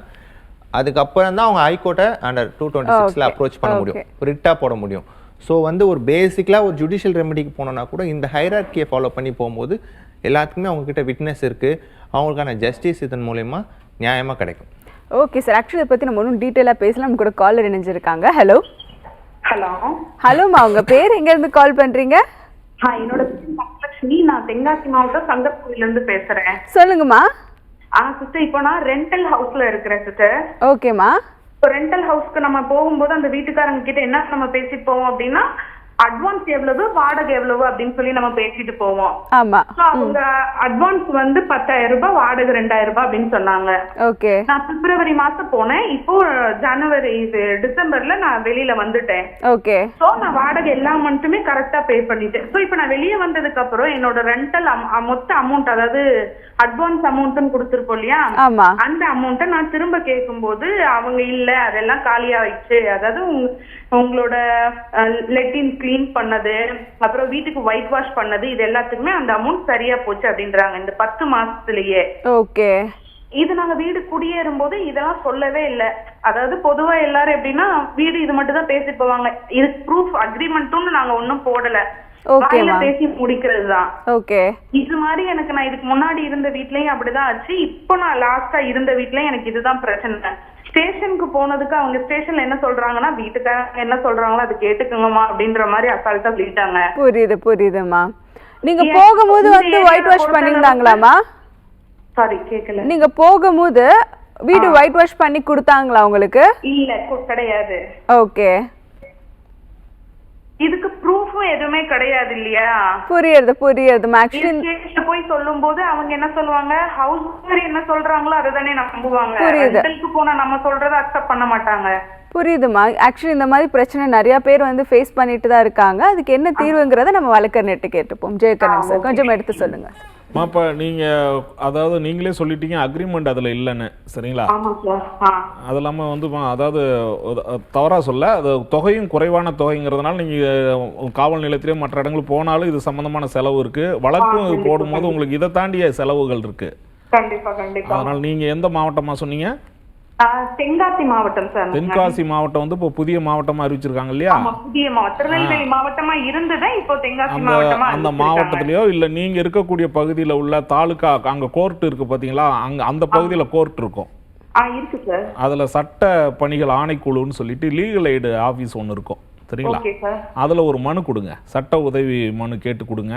அதுக்கப்புறம் தான் அவங்க ஹைகோர்ட்டை அண்டர் 226 அப்ரோச் பண்ண முடியும், ரிட்டாக போட முடியும். ஸோ வந்து ஒரு பேசிக்கலாக ஒரு ஜுடிஷியல் ரெமெடிக்கு போனோன்னா கூட இந்த ஹைரார்க்கியை ஃபாலோ பண்ணி போகும்போது எல்லாத்துக்குமே அவங்கக்கிட்ட விட்னஸ் இருக்குது, அவங்களுக்கான ஜஸ்டிஸ் இதன் மூலயமா நியாயமாக கிடைக்கும். ஓகே சார், ஆக்சுவலி இதை பற்றி நம்ம ஒன்றும் டீட்டெயிலாக பேசலாம். நம்ம கூட காலர் இணைஞ்சிருக்காங்க. ஹலோ ஹலோம்மா, உங்கள் பேர் எங்கேருந்து கால் பண்ணுறீங்க? என்னோட பேர் மகாலட்சுமி, நான் தென்காசி மாவட்டம் சங்கர்கோவிலேருந்து பேசுகிறேன். சொல்லுங்கம்மா. சிஸ்டர், இப்போ நான் ரெண்டல் ஹவுஸ்ல இருக்கிறேன் சிஸ்டர். ஓகேம்மா. இப்போ ரெண்டல் ஹவுஸ்க்கு நம்ம போகும்போது அந்த வீட்டுக்காரங்க கிட்ட என்ன நம்ம பேசிட்டு போவோம் அப்படின்னா, அட்வான்ஸ் எவ்வளவு, வாடகை எவ்வளவு அப்படின்னு சொல்லி நம்ம பேசிட்டு போவோம். ஆமா. அவங்க அட்வான்ஸ் வந்து 10,000 ரூபாய், வாடகை 2,000 ரூபாய் அப்படின்னு சொன்னாங்க. ஓகே. நான் பிப்ரவரி மாசம் போனேன், இப்போ டிசம்பர்ல நான் வெளியில வந்துட்டேன். ஓகே. சோ நான் வாடகை எல்லா மந்த்துமே கரெக்டா பே பண்ணிட்டேன். சோ இப்போ நான் வெளியே வந்ததுக்கு அப்புறம் என்னோட ரெண்டல் மொத்த அமௌண்ட், அதாவது அட்வான்ஸ் அமௌண்ட்னு கொடுத்துருப்போம் இல்லையா, அந்த அமௌண்ட்டை நான் திரும்ப கேட்கும் போது அவங்க இல்ல, அதெல்லாம் காலியாயிடுச்சு, அதாவது உங்களோட லெட்டின் கிளீன் பண்ணது, அப்புறம் வீட்டுக்கு ஒயிட் வாஷ் பண்ணது, இது எல்லாத்துக்குமே அந்த அமௌண்ட் சரியா போச்சு அப்படின்றாங்க இந்த 10 மாசத்துலயே. ஓகே. இது நாங்க வீடு குடியேறும் போது இதெல்லாம் சொல்லவே இல்லை. அதாவது பொதுவா எல்லாரும் எப்படின்னா வீடு இது மட்டும் தான் பேசி போவாங்க, இது ப்ரூஃப் அக்ரிமெண்ட்டும் நாங்க ஒன்னும் போடல, பேசி முடிக்கிறது தான். ஓகே. இது மாதிரி எனக்கு நான் இதுக்கு முன்னாடி இருந்த வீட்லயும் அப்படிதான் ஆச்சு. இப்போ நான் லாஸ்டா இருந்த வீட்லயும் எனக்கு இதுதான் பிரச்சனை. ஸ்டேஷனுக்கு போனதுக்கு அவங்க ஸ்டேஷன்ல என்ன சொல்றாங்கன்னா, வீட்டுக்காரங்க என்ன சொல்றாங்களோ அது கேட்டுக்கோங்கம்மா அப்படின்ற மாதிரி அசால்ட்டா சொல்லிட்டாங்க. புரியுதுமா. நீங்க போகும்போது வந்து ஒயிட் வாஷ் பண்ணிருந்தாங்களாமா? சாரி, கேக்கல. நீங்க போகும்போது வீடு ஒயிட் வாஷ் பண்ணி கொடுத்தாங்களா உங்களுக்கு? இல்ல, கிடையாது. ஓகே. இதுக்கு ப்ரூஃபும் எதுவுமே கிடையாது இல்லையா? புரியுது. போய் சொல்லும் போது அவங்க என்ன சொல்லுவாங்க, ஹவுஸ் ஓனர் என்ன சொல்றாங்களோ அதுதானே நம்புவாங்க. ரெண்டலுக்கு போனா நம்ம சொல்றதை அக்செப்ட் பண்ண மாட்டாங்க. புரியுதுமா. ஆக்சுவலி இந்த மாதிரி பிரச்சனை நிறைய பேர் வந்து ஃபேஸ் பண்ணிட்டு தான் இருக்காங்க. அதுக்கு என்ன தீர்வுங்கிறத நம்ம வழக்கறிஞர்கிட்ட கேட்டுப்போம். ஜெயகரன் சார், கொஞ்சம் எடுத்து சொல்லுங்க. இப்போ நீங்கள் அதாவது நீங்களே சொல்லிட்டீங்க அக்ரிமெண்ட் அதில் இல்லைன்னு, சரிங்களா? அது இல்லாமல் வந்து அதாவது தவறாக சொல்ல, அது தொகையும் குறைவான தொகைங்கிறதுனால நீங்கள் காவல் நிலையத்திலே மற்ற இடங்களுக்கு போனாலும் இது சம்மந்தமான செலவு இருக்குது, வழக்கும் போடும்போது உங்களுக்கு இதை தாண்டிய செலவுகள் இருக்குது. அதனால் நீங்கள் எந்த மாவட்டமாக சொன்னீங்க? தென்காசி மாவட்டம் சார். தென்காசி மாவட்டம் வந்து இப்போ புதிய மாவட்டமா அறிவிச்சிருக்காங்க இல்லையா? புதிய மாவட்டம், திருநெல்வேலி மாவட்டமா இருந்தது, இப்போ தென்காசி மாவட்டமா. அந்த மாவட்டத்திலயோ இல்ல நீங்க இருக்கக்கூடிய பகுதியில உள்ள தாலுகா அங்க கோர்ட் இருக்கு பாத்தீங்களா, அங்க அந்த பகுதியில கோர்ட் இருக்கும். இருக்கு சார். அதுல சட்ட பணிகள் ஆணைக்குழுன்னு சொல்லிட்டு லீகல் எய்டு ஆபீஸ் ஒன்னு இருக்கும், சரிங்களா? அதுல ஒரு மனு கொடுங்க, சட்ட உதவி மனு கேட்டு கொடுங்க.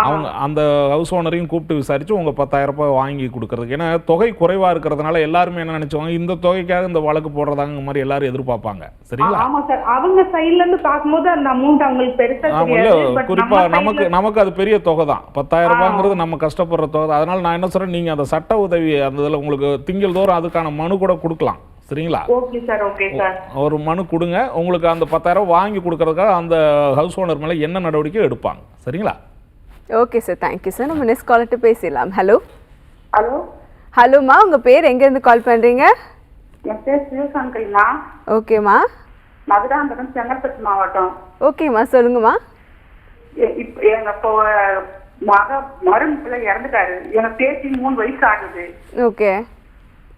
அவங்க அந்த ஹவுஸ் ஓனரையும் கூப்பிட்டு விசாரித்து உங்கள் 10,000 ரூபாய் வாங்கி கொடுக்குறதுக்கு. ஏன்னா தொகை குறைவாக இருக்கிறதுனால எல்லாருமே என்ன நினச்சோங்க, இந்த தொகைக்காக இந்த வழக்கு போடுறதாங்க மாதிரி எல்லாரும் எதிர்பார்ப்பாங்க. சரிங்களா? ஆமா சார், அவங்க சைட்ல இருந்து பார்க்கும்போது அந்த அமௌண்ட் அவங்களுக்கு பெருசா தெரியாது. பட் குறிப்பாக நமக்கு அது பெரிய தொகை தான். 10,000 ரூபாங்கிறது நம்ம கஷ்டப்படுற தொகை தான். அதனால நான் என்ன சொல்கிறேன், நீங்கள் அந்த சட்ட உதவி அந்த இதில் உங்களுக்கு திங்கள் தோறும் அதுக்கான மனு கூட கொடுக்கலாம். சரிங்களா? Okay sir, okay sir. ஒரு மனு கொடுங்க, உங்களுக்கு அந்த 10,000 வாங்கி கொடுக்கறதுக்காக அந்த ஹவுஸ் ஓனர் மேலே என்ன நடவடிக்கை எடுப்பாங்க. சரிங்களா? Okay sir, thank you sir. நம்ம நெக்ஸ்ட் காலர்கிட்ட பேசிடலாம். Hello hello. ஹலோம்மா, உங்கள் பேர் எங்கேருந்து கால் பண்ணுறீங்க? என் பேர் சிவசங்கரிமா. ஓகேம்மா. மதுராந்தகம், செங்கல்பட்டு மாவட்டம். ஓகேம்மா, சொல்லுங்கம்மா. இப்போ எங்க மரும பிள்ளை இறந்துட்டாரு. எங்க பேத்தி 3 வயசு ஆகுது. ஓகே.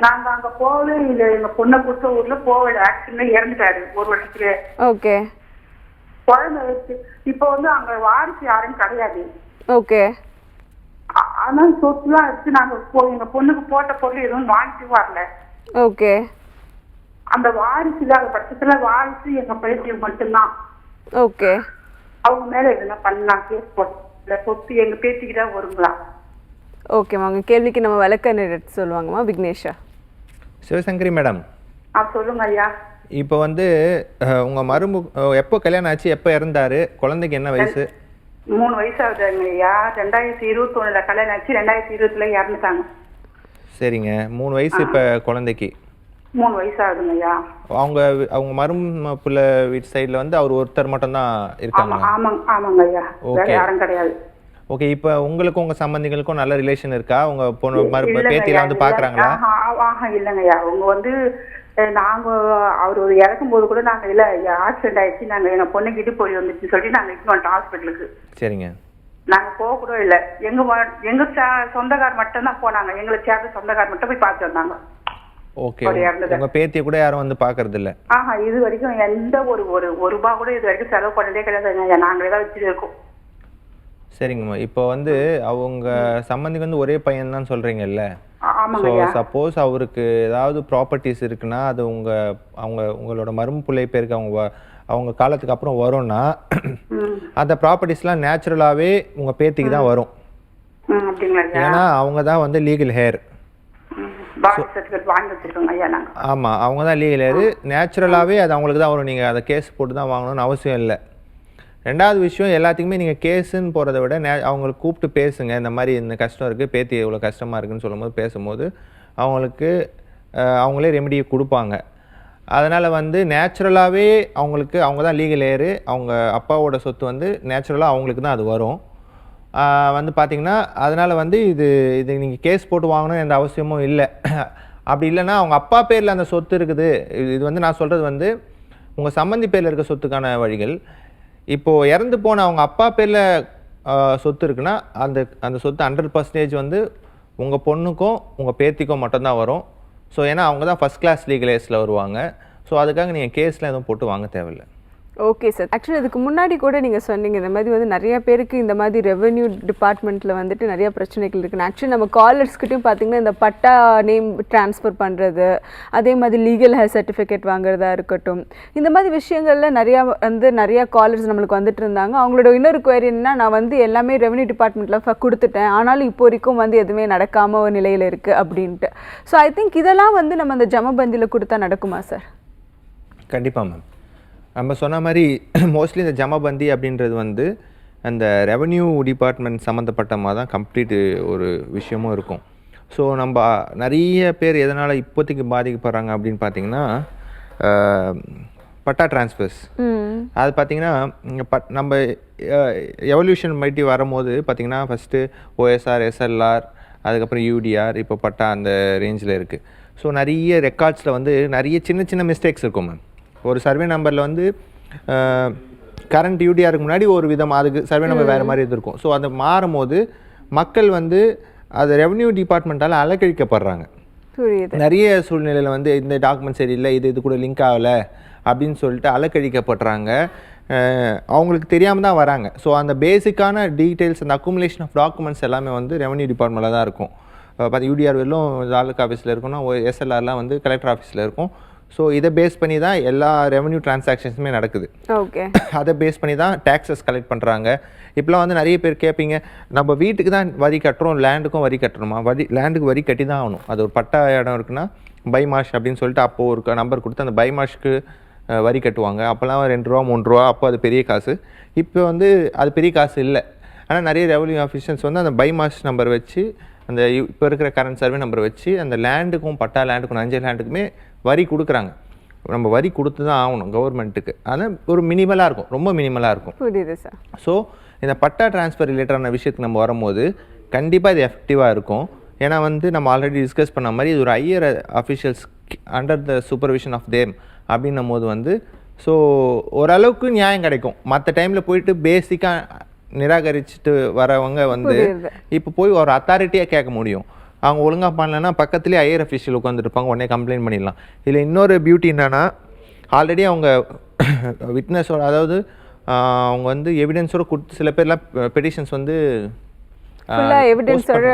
நாங்க அங்க போகல, இல்ல எங்க பொண்ணை கொடுத்த ஊர்ல போகல, ஆக்சிடென்ட்ல இறந்துட்டாரு 1 வருஷத்துல. ஓகே. குழந்தை வச்சு இப்போ அங்க வாரிசு யாரும் கிடையாது. ஓகே. ஆனா சொத்துலாம் எடுத்து நாங்க எங்க பொண்ணுக்கு போட்ட பொருள் எதுவும் வாங்கிட்டு வரல. ஓகே. அந்த வாரிசு இல்லாத பட்சத்துல வாரிசு எங்க பேத்தி மட்டும்தான். ஓகே. அவங்க மேல எதுனா பண்ணலாம், கேஸ் போட்டு சொத்து எங்க பேத்திக்கு தான் வருங்களா? ஓகேம்மா, உங்கள் கேள்விக்கு நம்ம விளக்கம் எடுத்து சொல்லுவாங்கம்மா. விக்னேஷா. சிவசங்கரி மேடம், சொல்லுங்க ஐயா. இப்போ உங்கள் மருமு எப்போ கல்யாணம் ஆச்சு, எப்போ இறந்தாரு, குழந்தைக்கு என்ன வயசு? 3 வயசு ஆகுதுங்க ஐயா. 2021 கல்யாணம் ஆச்சு, 2020 இறந்துட்டாங்க. சரிங்க, 3 வயசு இப்போ குழந்தைக்கு. 3 வயசு ஆகுதுங்க ஐயா. அவங்க மரும பிள்ளை வீட்டு சைடில் அவர் ஒருத்தர் மட்டும்தான் இருக்காங்க? ஆமாங்க ஐயா, வேற யாரும் கிடையாது. ஓகே. இப்போ உங்களுக்கும் உங்கள் சம்பந்திகளுக்கும் நல்ல ரிலேஷன் இருக்கா? உங்கள் பொண்ணு பேத்தியெல்லாம் பார்க்குறாங்களா? இல்லைங்க ஐயா. அவங்க நாங்க அவர் இறக்கும் போது கூட நாங்க இல்ல ஆக்சிடென்ட் ஆயிடுச்சு, நாங்க எங்க பொண்ணுக்கு இடுப்பு வந்துச்சுன்னு சொல்லி நாங்க இட்டு ஹாஸ்பிட்டலுக்கு. சரிங்க. நாங்க போக கூட இல்ல. எங்க சொந்தக்கார் மட்டும் தான் போனாங்க. எங்களை சேர்ந்த சொந்தக்கார் மட்டும் போய் பார்த்து வந்தாங்க. ஓகே. உங்க பேத்தியை கூட யாரும் பார்க்கறது இல்ல? இது வரைக்கும் எந்த ஒரு ரூபா கூட இது வரைக்கும் செலவு பண்ணதே கிடையாது. நாங்களே தான் வச்சுட்டு இருக்கோம். சரிங்கம்மா. இப்போ அவங்க சம்பந்திக்கு ஒரே பையன் தான் சொல்றீங்கல்ல? ஸோ சப்போஸ் அவருக்கு ஏதாவது ப்ராப்பர்ட்டிஸ் இருக்குன்னா அது உங்களோட மரும பிள்ளை பேருக்கு அவங்க காலத்துக்கு அப்புறம் வரும்னா அந்த ப்ராப்பர்ட்டிஸ்லாம் நேச்சுரலாகவே உங்கள் பேத்திக்கு தான் வரும். ஏன்னா அவங்க தான் லீகல் ஹேர். ஆமாம், அவங்க தான் லீகல் ஹேர். நேச்சுரலாகவே அது அவங்களுக்கு தான் வரும். நீங்கள் அதை கேஸ் போட்டு தான் வாங்கணும்னு அவசியம் இல்லை. ரெண்டாவது விஷயம், எல்லாத்துக்குமே நீங்கள் கேஸுன்னு போகிறத விட அவங்களுக்கு கூப்பிட்டு பேசுங்க. இந்த மாதிரி இந்த கஷ்டம் இருக்குது, பேத்தி இவ்வளோ கஷ்டமாக இருக்குதுன்னு சொல்லும்போது பேசும்போது அவங்களே ரெமெடியை கொடுப்பாங்க. அதனால் நேச்சுரலாகவே அவங்க தான் லீகல் ஹேரு. அவங்க அப்பாவோட சொத்து நேச்சுரலாக அவங்களுக்கு தான் அது வரும். பார்த்திங்கன்னா அதனால் இது நீங்கள் கேஸ் போட்டு வாங்கணும் எந்த அவசியமும் இல்லை. அப்படி இல்லைன்னா அவங்க அப்பா பேரில் அந்த சொத்து இருக்குது. இது நான் சொல்கிறது உங்கள் சம்பந்தி பேரில் இருக்க சொத்துக்கான வழிகள். இப்போது இறந்து போன அவங்க அப்பா பேரில் சொத்து இருக்குன்னா அந்த சொத்து 100% உங்கள் பொண்ணுக்கும் உங்கள் பேத்திக்கும் மட்டும்தான் வரும். ஸோ ஏன்னா அவங்க தான் ஃபஸ்ட் கிளாஸ் லீகல் ஹேர்ஸில் வருவாங்க. ஸோ அதுக்காக நீங்கள் கேஸில் எதுவும் போட்டு வாங்க தேவையில்லை. Okay sir. ஆக்சுவலி இதுக்கு முன்னாடி கூட நீங்கள் சொன்னீங்க இந்த மாதிரி நிறைய பேருக்கு இந்த மாதிரி ரெவென்யூ டிபார்ட்மெண்ட்டில் நிறைய பிரச்சனைகள் இருக்குன்னு. ஆக்சுவலி நம்ம காலர்ஸ்கிட்டையும் பார்த்தீங்கன்னா இந்த பட்டா நேம் ட்ரான்ஸ்ஃபர் பண்ணுறது, அதே மாதிரி லீகல் ஹேர் சர்டிஃபிகேட் வாங்குறதா இருக்கட்டும், இந்த மாதிரி விஷயங்களில் நிறையா காலர்ஸ் நம்மளுக்கு வந்துட்டு இருந்தாங்க. அவங்களோட இன்னொரு குவரி என்னன்னா, நான் எல்லாமே ரெவென்யூ டிபார்ட்மெண்ட்டில் கொடுத்துட்டேன், ஆனாலும் இப்போ வரைக்கும் எதுவுமே நடக்காமல் ஒரு நிலையில் இருக்குது அப்படின்ட்டு. ஸோ ஐ திங்க் இதெல்லாம் நம்ம அந்த ஜமபந்தியில் கொடுத்தா நடக்குமா சார்? கண்டிப்பாக மேம். நம்ம சொன்ன மாதிரி மோஸ்ட்லி இந்த ஜமபந்தி அப்படின்றது அந்த ரெவென்யூ டிபார்ட்மெண்ட் சம்மந்தப்பட்டமாக தான் கம்ப்ளீட் ஒரு விஷயமும் இருக்கும். ஸோ நம்ம நிறைய பேர் எதனால் இப்போதைக்கு பாதிக்கப்படுறாங்க அப்படின்னு பார்த்தீங்கன்னா பட்டா டிரான்ஸ்ஃபர்ஸ். அது பார்த்திங்கன்னா நம்ம எவல்யூஷன் மைட்டி வரும்போது பார்த்திங்கன்னா ஃபஸ்ட்டு OSR, SLR, அதுக்கப்புறம் UDR, இப்போ பட்டா அந்த ரேஞ்சில் இருக்குது. ஸோ நிறைய ரெக்கார்ட்ஸில் நிறைய சின்ன சின்ன மிஸ்டேக்ஸ் இருக்கும் மேம். ஒரு சர்வே நம்பரில் கரண்ட் UDRக்கு முன்னாடி ஒரு விதம், அதுக்கு சர்வே நம்பர் வேறு மாதிரி இருக்கும். ஸோ அதை மாறும் போது மக்கள் அது ரெவென்யூ டிபார்ட்மெண்ட்டால் அலக்கழிக்கப்படுறாங்க. நிறைய சூழ்நிலையில் இந்த டாக்குமெண்ட் சரியில்லை, இது கூட லிங்க் ஆகலை அப்படின்னு சொல்லிட்டு அலக்கழிக்கப்படுறாங்க. அவங்களுக்கு தெரியாமல் தான் வராங்க. ஸோ அந்த பேசிக்கான டீட்டெயில்ஸ், அந்த அக்குமுலேஷன் ஆஃப் டாக்குமெண்ட்ஸ் எல்லாமே ரெவென்யூ டிபார்ட்மெண்ட்டில் தான் இருக்கும். UDR வெறும் தாலுக்கா ஆஃபீஸில் இருக்குன்னா SLRலாம் கலெக்டர் ஆஃபீஸில் இருக்கும். ஸோ இதை பேஸ் பண்ணி தான் எல்லா ரெவன்யூ டிரான்சாக்ஷன்ஸுமே நடக்குது. ஓகே. அதை பேஸ் பண்ணி தான் டேக்ஸஸ் கலெக்ட் பண்ணுறாங்க. இப்போலாம் வந்து நிறைய பேர் கேட்பீங்க, நம்ம வீட்டுக்கு தான் வரி கட்டுறோம், லேண்டுக்கும் வரி கட்டணுமா? லேண்டுக்கு வரி கட்டி தான் ஆகணும். அது ஒரு பட்டா இடம் இருக்குன்னா பைமாஷ் அப்படின்னு சொல்லிட்டு அப்போது ஒரு நம்பர் கொடுத்து அந்த பைமாஷ்க்கு வரி கட்டுவாங்க. அப்போல்லாம் 2 ரூபா 3 ரூபா, அப்போ அது பெரிய காசு. இப்போ வந்து அது பெரிய காசு இல்லை. ஆனால் நிறைய ரெவன்யூ ஆஃபீஷியல்ஸ் வந்து அந்த பைமாஷ் நம்பர் வச்சு, அந்த இப்போ இருக்கிற கரண்ட் சர்வே நம்பரை வச்சு அந்த லேண்டுக்கும் பட்டா லேண்டுக்கும் நஞ்சை லேண்டுக்குமே வரி கொடுக்குறாங்க. நம்ம வரி கொடுத்து தான் ஆகணும் கவர்மெண்ட்டுக்கு. ஆனால் ஒரு மினிமலாக இருக்கும், ரொம்ப மினிமலாக இருக்கும். புரியுது சார். ஸோ இந்த பட்டா டிரான்ஸ்ஃபர் ரிலேட்டடான விஷயத்துக்கு நம்ம வரும்போது கண்டிப்பாக இது எஃபெக்டிவாக இருக்கும். ஏன்னா வந்து நம்ம ஆல்ரெடி டிஸ்கஸ் பண்ண மாதிரி இது ஒரு higher officials under the supervision of them அப்படின்னும் போது வந்து ஸோ ஓரளவுக்கு நியாயம் கிடைக்கும். மற்ற டைமில் போயிட்டு பேசிக்காக நிராகரிச்சுட்டு வரவங்க வந்து இப்போ போய் ஒரு அத்தாரிட்டியாக கேட்க முடியும். அவங்க ஒழுங்காக பண்ணலன்னா பக்கத்துலேயே ஹையர் அஃபிஷியல் உட்காந்துருப்பாங்க, உடனே கம்ப்ளைண்ட் பண்ணிடலாம். இதில் இன்னொரு பியூட்டி என்னென்னா, ஆல்ரெடி அவங்க விட்னஸோட, அதாவது அவங்க வந்து எவிடன்ஸோட கொடுத்து சில பேர்லாம் பெட்டிஷன்ஸ் வந்து எவிடன்ஸோட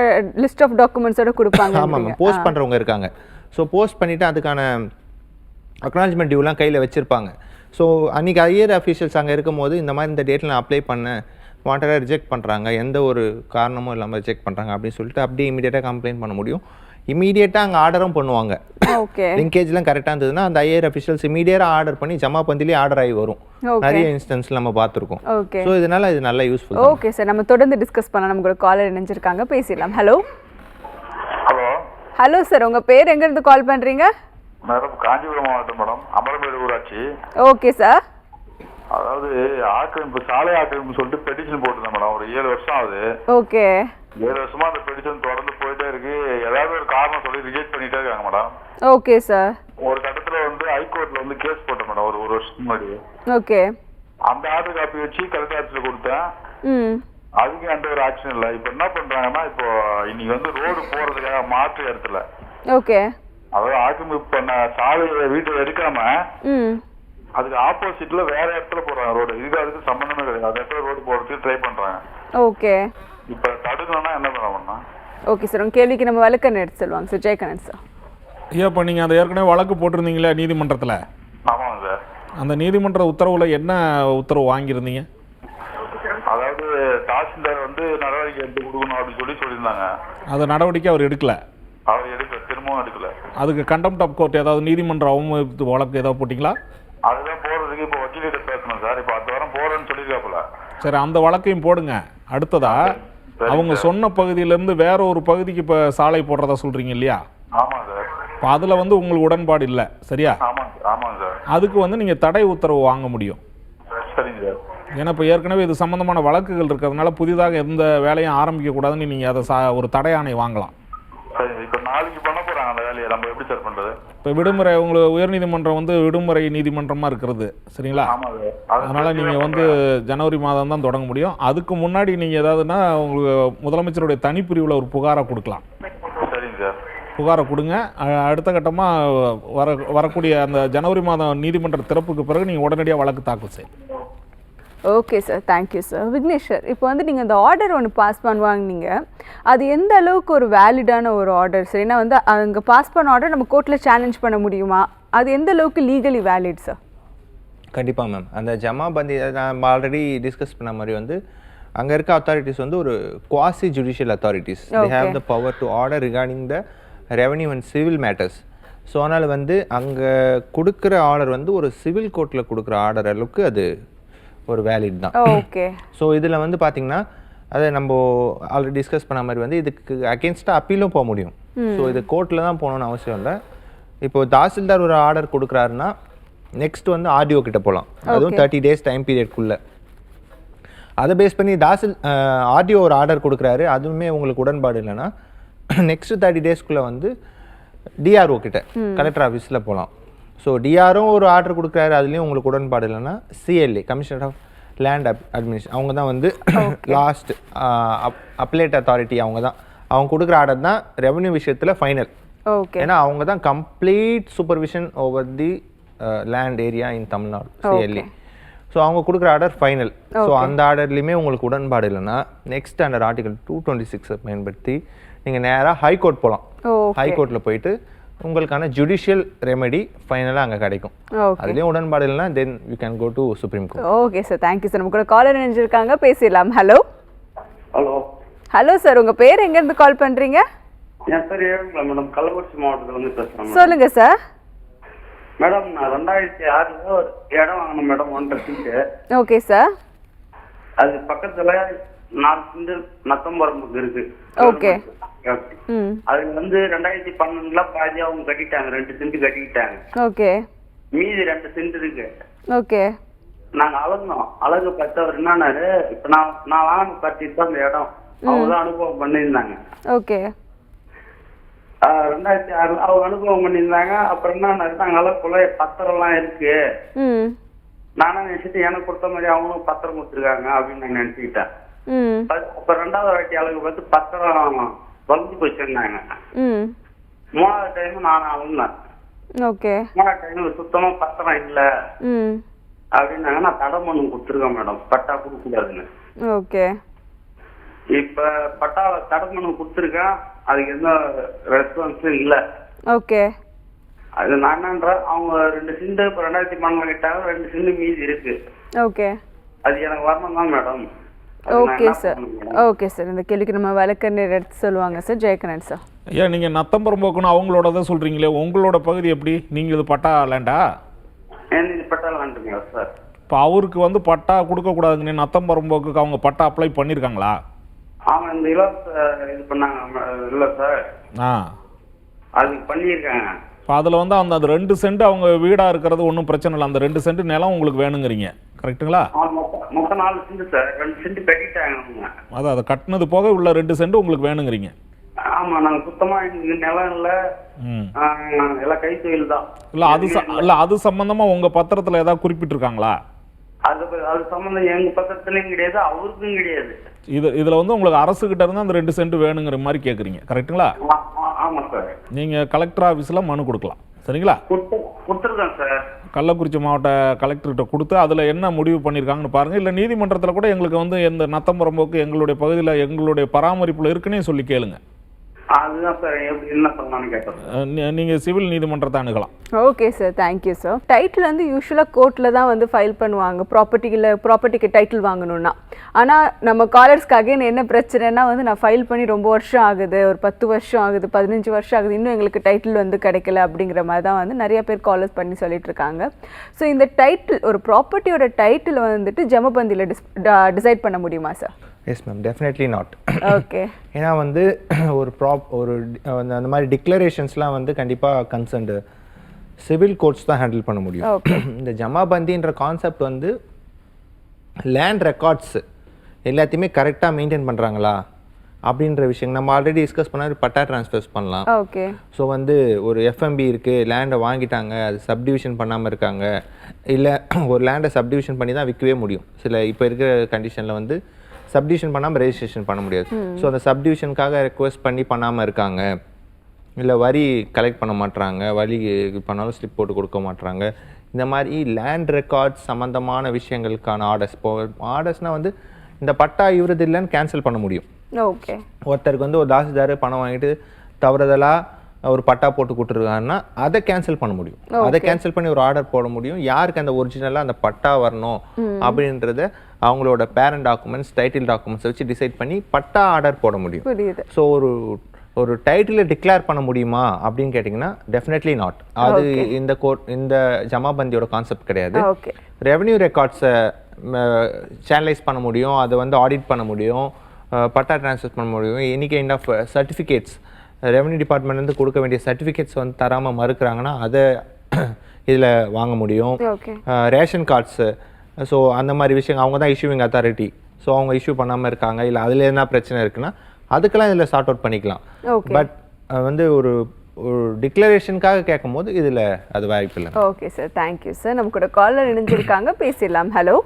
லிஸ்ட் ஆஃப் டாக்குமெண்ட்ஸோட கொடுப்பாங்க. ஆமாம், போஸ்ட் பண்ணுறவங்க இருக்காங்க. ஸோ போஸ்ட் பண்ணிவிட்டு அதுக்கான அக்னாலஜ்மெண்ட் டியூலாம் கையில் வச்சுருப்பாங்க. ஸோ அன்றைக்கி ஹையர் அஃபீஷியல்ஸ் அங்கே இருக்கும் போது இந்த மாதிரி இந்த டேட்டில் நான் அப்ளை பண்ணேன், வாண்டடாக ரிஜெக்ட் பண்ணுறாங்க, எந்த ஒரு காரணமும் இல்லாமல் ரிஜெக்ட் பண்ணுறாங்க அப்படின்னு சொல்லிட்டு அப்படியே இமீடியட்டாக கம்ப்ளைண்ட் பண்ண முடியும். இமீடியட்டாக அங்கே ஆர்டரும் பண்ணுவாங்க. ஓகே. லிங்கேஜ்லாம் கரெக்டாக இருந்ததுன்னா அந்த ஹையர் அஃபிஷியல்ஸ் இமீடியட்டாக ஆர்டர் பண்ணி ஜமாபந்திலே ஆர்டர் ஆகி வரும். நிறைய இன்ஸ்டன்ஸ்ல நம்ம பார்த்துருக்கோம். ஸோ இதனால இது நல்ல யூஸ்ஃபுல். ஓகே சார், நம்ம தொடர்ந்து டிஸ்கஸ் பண்ணலாம். நம்மளோட காலர் இணைஞ்சிருக்காங்க, பேசிடலாம். ஹலோ. ஹலோ. ஹலோ சார், உங்க பேர் எங்க இருந்து கால் பண்றீங்க? மேடம் காஞ்சிபுரம் மாவட்டம் மேடம், அமரமேடு ஊராட்சி. Okay sir. அதாவது ஆக்கிரமிப்பு, சாலை ஆக்கிரமிப்பு சொல்லிட்டு பெட்டிஷன் போட்டுருந்தேன் மேடம். ஒரு 7 வருஷம் ஆகுது. ஓகே. 7 வருஷமா அந்த பெட்டிஷன் தொடர்ந்து போயிட்டே இருக்கு. ஏதாவது ஒரு காரணம் சொல்லி ரிஜெக்ட் பண்ணிட்டே இருக்காங்க மேடம். Okay sir. ஒரு கட்டத்துல வந்து ஹைகோர்ட்ல வந்து கேஸ் போட்டேன் மேடம், ஒரு வருஷத்துக்கு முன்னாடி. ஓகே. அந்த ஆர்டர் காப்பி வச்சு கலெக்டர் ஆஃபீஸ்ல கொடுத்தேன். அதுக்கு எந்த ஒரு ஆக்ஷன் இல்லை. இப்ப என்ன பண்றாங்கன்னா, இப்போ இன்னைக்கு வந்து ரோடு போறதுக்காக மாற்று இடத்துல, ஓகே, அதாவது ஆக்கிரமிப்பு பண்ண சாலையை வீட்டை எடுக்காம அதுக்கு ஆப்போசிட்ல வேற இடத்துல போறாங்க ரோடு. இதுக்கு அதுக்கு சம்பந்தமே கிடையாது. அந்த இடத்துல ரோடு போறதுக்கு ட்ரை பண்றாங்க. ஓகே. இப்ப தடுக்கணும்னா என்ன பண்ணணும்னா? ஓகே சார், உங்க கேள்விக்கு நம்ம வழக்கன் எடுத்து சொல்லுவாங்க சார். ஜெயகணன் சார். ஐயா, இப்போ நீங்கள் அந்த ஏற்கனவே வழக்கு போட்டிருந்தீங்களே நீதிமன்றத்தில்? ஆமாங்க சார். அந்த நீதிமன்ற உத்தரவில் என்ன உத்தரவு வாங்கியிருந்தீங்க? அதாவது தாசில்தார் வந்து நடவடிக்கை எடுத்து கொடுக்கணும் அப்படின்னு சொல்லியிருந்தாங்க. அது நடவடிக்கை அவர் எடுக்கல. அவர் எடுக்கல, திரும்பவும் எடுக்கல. அதுக்கு கண்டெம்ட் ஆஃப் கோர்ட் ஏதாவது நீதிமன்ற அவமதிப்பு வழக்கு ஏதாவது போட்டிங்களா? அதுதான் போறதுக்கு இப்போ வக்கீல்கிட்ட பேசணும் சார். இப்போ அடுத்த வாரம் போறேன்னு சொல்லியிருக்காப்புல. சரி, அந்த வழக்கையும் போடுங்க. அடுத்ததா அவங்க சொன்ன பகுதியிலேருந்து வேற ஒரு பகுதிக்கு இப்போ சாலை போடுறதா சொல்றீங்க இல்லையா? ஆமாம் சார். இப்போ அதில் வந்து உங்களுக்கு உடன்பாடு இல்லை, சரியா? ஆமாங்க சார். அதுக்கு வந்து நீங்கள் தடை உத்தரவு வாங்க முடியும். சரிங்க சார். ஏன்னா இப்போ ஏற்கனவே இது சம்பந்தமான வழக்குகள் இருக்கிறதுனால புதிதாக எந்த வேலையும் ஆரம்பிக்கக்கூடாதுன்னு நீங்கள் அதை ஒரு தடை ஆணை வாங்கலாம். சரி, இப்போ நாளைக்கு பண்ண போகிறாங்க அந்த வேலையை, நம்ம எப்படி சார் பண்ணுறது? இப்போ விடுமுறை, உங்களுக்கு உயர்நீதிமன்றம் வந்து விடுமுறை நீதிமன்றமாக இருக்கிறது, சரிங்களா? அதனால் நீங்கள் வந்து ஜனவரி மாதம் தான் தொடங்க முடியும். அதுக்கு முன்னாடி நீங்கள் ஏதாவதுன்னா உங்களுக்கு முதலமைச்சருடைய தனிப்பிரிவில் ஒரு புகாரை கொடுக்கலாம். சரிங்க சார். புகாரை கொடுங்க. அடுத்த கட்டமாக வரக்கூடிய அந்த ஜனவரி மாதம் நீதிமன்ற திறப்புக்கு பிறகு நீங்கள் உடனடியாக வழக்கு தாக்கல் செய்யும். Okay sir, thank you sir. Vignesh sir, இப்போ வந்து நீங்கள் அந்த ஆர்டர் ஒன்று பாஸ் பண்ணுவாங்க, அது எந்த அளவுக்கு ஒரு வேலிடான ஒரு ஆர்டர் சார்? ஏன்னா வந்து அங்கே பாஸ் பண்ண ஆர்டர் நம்ம கோர்ட்டில் சேலஞ்ச் பண்ண முடியுமா? அது எந்த அளவுக்கு லீகலி வேலிட் சார்? கண்டிப்பாக மேம். அந்த ஜமாபந்தி நம்ம ஆல்ரெடி டிஸ்கஸ் பண்ண மாதிரி வந்து அங்கே இருக்க அத்தாரிட்டிஸ் வந்து ஒரு quasi judicial authorities. They have the power to order regarding the revenue and civil matters. So அதனால் வந்து அங்கே கொடுக்குற ஆர்டர் வந்து ஒரு சிவில் கோர்ட்டில் கொடுக்குற ஆர்டர் அளவுக்கு அது ஒரு வேலிட் தான். ஓகே. ஸோ இதில் வந்து பார்த்தீங்கன்னா அதை நம்ம ஆல்ரெடி டிஸ்கஸ் பண்ண மாதிரி வந்து இதுக்கு அகேன்ஸ்டாக அப்பீலும் போக முடியும். ஸோ இது கோர்ட்டில் தான் போகணுன்னு அவசியம் இல்லை. இப்போது தாசில்தார் ஒரு ஆர்டர் கொடுக்குறாருன்னா நெக்ஸ்ட் வந்து ஆர்டிஓ கிட்ட போகலாம். அதுவும் 30 days டைம் பீரியட்குள்ளே. அதை பேஸ் பண்ணி ஆர்டிஓ ஒரு ஆர்டர் கொடுக்குறாரு, அதுவுமே உங்களுக்கு உடன்பாடு இல்லைன்னா நெக்ஸ்ட் 30 daysக்குள்ளே வந்து டிஆர்ஓ கிட்ட கலெக்டர் ஆஃபீஸில் போகலாம். ஸோ டிஆரும் ஒரு ஆர்டர் கொடுக்குறாரு, அதுலேயும் உங்களுக்கு உடன்பாடு இல்லைன்னா CLA commissioner of land administration அவங்க தான் வந்து லாஸ்ட் அப்பலேட் அத்தாரிட்டி. அவங்க கொடுக்குற ஆர்டர் தான் ரெவன்யூ விஷயத்தில் ஃபைனல். ஏன்னா அவங்க தான் complete supervision over the land area in Tamil Nadu, CLA. So அவங்க கொடுக்குற ஆர்டர் ஃபைனல். ஸோ அந்த ஆர்டர்லையுமே உங்களுக்கு உடன்பாடு இல்லைன்னா நெக்ஸ்ட் அண்டர் ஆர்டிகல் 226 பயன்படுத்தி நீங்கள் நேராக ஹைகோர்ட் போகலாம். ஹைகோர்ட்டில் போயிட்டு உங்களுக்கான ஜுடிஷியல் ரெமெடி ஃபைனலாக அங்கே கிடைக்கும். அதுலேயும் உடன்பாடு இல்லைன்னா then you can go to Supreme Court. Okay sir, thank you sir. நம்ம கூட காலர் நினைஞ்சிருக்காங்க, பேசிடலாம். Hello hello. ஹலோ சார், உங்கள் பேர் எங்கேருந்து கால் பண்ணுறீங்க? என் பேர் ஏழுங்களா மேடம், கள்ளக்குறிச்சி மாவட்டத்துல இருந்து பேசுறேன். சொல்லுங்க சார். மேடம் நான் 2006 ஒரு இடம் வாங்கணும் மேடம், 1.5 சென்ட். Okay sir. அது பக்கத்துல 4 சென்ட் நத்தம்பரம்புக்கு இருக்கு. ஓகே. அது வந்து 2012 பாதி அவங்க கட்டிட்டாங்க, 2 சென்ட் கட்டிக்கிட்டாங்க. ஓகே. மீதி 2 சென்ட் இருக்கு. ஓகே. நாங்க அழகு பார்த்தவர் என்னன்னாரு, இப்ப நான் வாங்க பார்த்துட்டு தான் அந்த இடம் அவங்க அனுபவம் பண்ணியிருந்தாங்க. ஓகே. 2006 அவங்க அனுபவம் பண்ணியிருந்தாங்க. அப்புறம் என்ன நாங்களாம் பத்திரம் எல்லாம் இருக்கு, நானும் நினைச்சிட்டு எனக்கு கொடுத்த மாதிரி அவங்களும் பத்திரம் கொடுத்துருக்காங்க அப்படின்னு நான் நினைச்சுக்கிட்டேன். அப்ப 2வது வாட்டி அழகு பார்த்து பத்திரம் வளர்ந்து போச்சுருந்தாங்க. 3வது டைம் நான் அழுந்தேன். 3வது டைம் சுத்தமா பத்திரம் இல்ல அப்படின்னாங்க. நான் தடை மனு கொடுத்துருக்கேன் மேடம், பட்டா கொடுக்கூடாதுன்னு. ஓகே. இப்ப பட்டாவை தடை மனு கொடுத்துருக்கேன், அதுக்கு எந்த ரெஸ்பான்ஸும் இல்ல. ஓகே. அது நான் என்னன்றேன், அவங்க 2 சென்ட் இப்ப 2012 கிட்டாங்க, 2 சென்ட் மீதி இருக்கு. ஓகே. அது எனக்கு வரணும் தான் madam. Okay sir. Okay sir, இந்த கேள்விக்கு நம்ம வழக்கறிஞர் எடுத்து சொல்லுவாங்க சார். ஜெயக்கண்ணன் சார். ஐயா, நீங்கள் நத்தம்பரம்போக்குன்னு அவங்களோட தான் சொல்கிறீங்களே, உங்களோட பகுதி எப்படி? நீங்கள் இது பட்டா லேண்டா? இது பட்டா லேண்டுங்களா சார்? இப்போ அவருக்கு வந்து பட்டா கொடுக்கக்கூடாதுங்க, நத்தம்பரம்போக்கு அவங்க பட்டா அப்ளை பண்ணியிருக்காங்களா? அவங்க இந்த இலவச இது பண்ணாங்க இல்லை சார்? அது பண்ணியிருக்காங்க. இப்போ அதில் வந்து அந்த 2 சென்ட் அவங்க வீடாக இருக்கிறது ஒன்றும் பிரச்சனை இல்லை, அந்த 2 சென்ட் நிலம் உங்களுக்கு வேணுங்கிறீங்க, கரெக்டுங்களா? மொத்தம் 4 சென்ட் சார், 2 சென்ட் கட்டிட்டாங்க. அதான் அதை கட்டினது போக உள்ள 2 சென்ட் உங்களுக்கு வேணுங்கிறீங்க. ஆமா, நாங்க சுத்தமா நிலம் இல்ல, எல்லாம் கை தொழில் தான். இல்ல அது சம்பந்தமா உங்க பத்திரத்துல ஏதாவது குறிப்பிட்டிருக்காங்களா? அது சம்பந்தம் எங்க பத்திரத்துலயும் கிடையாது, அவருக்கும் கிடையாது. இதுல வந்து உங்களுக்கு அரசு கிட்ட இருந்து அந்த 2 சென்ட் வேணுங்கிற மாதிரி கேக்குறீங்க, கரெக்ட்டுங்களா? ஆமா சார். நீங்க கலெக்டர் ஆபீஸ்ல மனு கொடுக்கலாம், சரிங்களா? கொடுத்துருக்கேன் சார். கள்ளக்குறிச்சி மாவட்ட கலெக்டர்கிட்ட கொடுத்து அதில் என்ன முடிவு பண்ணியிருக்காங்கன்னு பாருங்கள். இல்லை நீதிமன்றத்தில் கூட எங்களுக்கு வந்து இந்த நத்தம்பரம்போக்கு எங்களுடைய பகுதியில் எங்களுடைய பராமரிப்பில் இருக்குன்னே சொல்லி கேளுங்க. அதுதான் சார், என்ன பண்ணலாம்னு கேட்டேன். நீங்கள் சிவில் நீதிமன்றத்தை அணுகலாம். Okay sir, thank you sir. Title வந்து யூஸ்வலாக கோர்ட்டில் தான் வந்து ஃபைல் பண்ணுவாங்க ப்ராப்பர்ட்டிக்கு டைட்டில் வாங்கணும்னா. ஆனால் நம்ம காலர்ஸ்க்கு அகைன் என்ன பிரச்சனைனா வந்து நான் ஃபைல் பண்ணி ரொம்ப வருஷம் ஆகுது, ஒரு 10 வருஷம் ஆகுது, 15 வருஷம் ஆகுது, இன்னும் எங்களுக்கு டைட்டில் வந்து கிடைக்கல அப்படிங்கிற மாதிரி தான் வந்து நிறைய பேர் காலர்ஸ் பண்ணி சொல்லிட்டு இருக்காங்க. ஸோ இந்த டைட்டில், ஒரு ப்ராப்பர்ட்டியோட டைட்டில் வந்துட்டு ஜமபந்தியில் டிசைட் பண்ண முடியுமா sir? Yes ma'am, definitely not. Okay. ஏன்னா வந்து அந்த மாதிரி டிக்ளரேஷன்ஸ்லாம் வந்து கண்டிப்பாக கன்சர்ன்டு சிவில் கோர்ட்ஸ் தான் ஹேண்டில் பண்ண முடியும். இந்த ஜமாபந்தின்ற கான்செப்ட் வந்து லேண்ட் ரெக்கார்ட்ஸ் எல்லாத்தையுமே கரெக்டாக மெயின்டைன் பண்ணுறாங்களா அப்படின்ற விஷயம் நம்ம ஆல்ரெடி டிஸ்கஸ் பண்ணால் பட்டா ட்ரான்ஸ்ஃபர்ஸ் பண்ணலாம். ஓகே. ஸோ வந்து ஒரு எஃப்எம்பி இருக்குது, லேண்டை வாங்கிட்டாங்க, அது சப்டிவிஷன் பண்ணாமல் இருக்காங்க, இல்லை ஒரு லேண்டை சப்டிவிஷன் பண்ணி தான் விற்கவே முடியும். சில இப்போ இருக்கிற கண்டிஷனில் வந்து சப்டிவிஷன் பண்ணாமல் ரெஜிஸ்ட்ரேஷன் பண்ண முடியாது. ஸோ அந்த சப்டிவிஷனுக்காக ரெக்வஸ்ட் பண்ணி பண்ணாமல் இருக்காங்க, இல்லை வரி கலெக்ட் பண்ண மாட்டுறாங்க, வரி பண்ணாலும் ஸ்லிப் போட்டு கொடுக்க மாட்டுறாங்க. இந்த மாதிரி லேண்ட் ரெக்கார்ட்ஸ் சம்மந்தமான விஷயங்களுக்கான ஆர்டர்ஸ். இப்போ ஆர்டர்ஸ்னால் வந்து இந்த பட்டா இவரது இல்லைன்னு கேன்சல் பண்ண முடியும். ஓகே. ஒருத்தருக்கு வந்து ஒரு தாசில்தார் பணம் வாங்கிட்டு தவறுதலாக ஒரு பட்டா போட்டு கொடுத்துருக்காங்கன்னா அதை கேன்சல் பண்ண முடியும். அதை கேன்சல் பண்ணி ஒரு ஆர்டர் போட முடியும். யாருக்கு அந்த ஒரிஜினலாக அந்த பட்டா வரணும் அப்படின்றத அவங்களோட பேரண்ட் டாக்குமெண்ட்ஸ், டைட்டில் டாக்குமெண்ட்ஸ் வச்சு டிசைட் பண்ணி பட்டா ஆர்டர் போட முடியும். ஸோ ஒரு டைட்டிலை டிக்ளேர் பண்ண முடியுமா அப்படின்னு கேட்டிங்கன்னா டெஃபினெட்லி நாட். அது இந்த ஜமாபந்தியோட கான்செப்ட் கிடையாது. ரெவென்யூ ரெக்கார்ட்ஸை சேனலைஸ் பண்ண முடியும், அதை வந்து ஆடிட் பண்ண முடியும், பட்டா ட்ரான்ஸ்ஃபர் பண்ண முடியும். Any kind of certificates revenue டிபார்ட்மெண்ட்லேருந்து கொடுக்க வேண்டிய சர்டிஃபிகேட்ஸ் வந்து தராமல் மறுக்கிறாங்கன்னா அதை இதில் வாங்க முடியும். ரேஷன் கார்ட்ஸு, ஸோ அந்த மாதிரி விஷயங்கள் அவங்க தான் இஷ்யூவிங் அத்தாரிட்டி. ஸோ அவங்க இஷ்யூ பண்ணாமல் இருக்காங்க, இல்லை அதில் என்ன பிரச்சனை இருக்குன்னா அதுக்கெல்லாம் இதில் சார்ட் அவுட் பண்ணிக்கலாம். பட் வந்து ஒரு டிக்ளரேஷனுக்காக கேட்கும் போது இதில் அது வாய்ப்பு இல்லை. Okay sir, thank you sir. நம்ம கூட காலர் இணைஞ்சிருக்காங்க, பேசிடலாம். ஹலோ.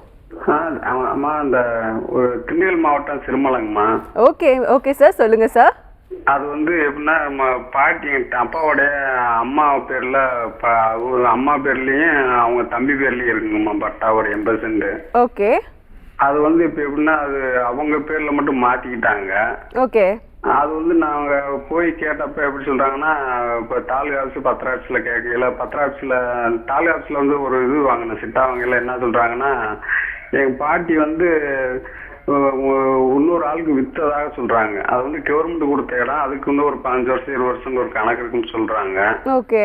அம்மா, இந்த ஒரு திண்டுக்கல் மாவட்டம் சிறுமலங்கம்மா. ஓகே ஓகே சார், சொல்லுங்க சார். அது வந்து எப்படின்னா நம்ம பாட்டி அப்பாவோட அம்மா பேர்ல, அம்மா பேர்லயும் அவங்க தம்பி பேர்லயும் இருக்குங்கம்மா பட்டா ஒரு 80 சென்ட். ஓகே. அது வந்து இப்ப எப்படின்னா அது அவங்க பேர்ல மட்டும் மாத்திக்கிட்டாங்க. ஓகே. அது வந்து நாங்க போய் கேட்டப்ப எப்படி சொல்றாங்கன்னா, இப்ப தாலுகா ஆஃபீஸ் பத்திர ஆஃபீஸ்ல கேட்கல, பத்திர ஆஃபீஸ்ல தாலுகா ஆஃபீஸ்ல வந்து ஒரு இது வாங்கின சிட்டா வாங்கல. என்ன சொல்றாங்கன்னா, எங்க பாட்டி வந்து இன்னொரு ஆளுக்கு வித்ததாக சொல்றாங்க. அது வந்து கவர்மெண்ட் கொடுத்த இடம், அதுக்கு வந்து ஒரு 15 வருஷம் 20 வருஷம் ஒரு கணக்கு இருக்குன்னு சொல்றாங்க. ஓகே.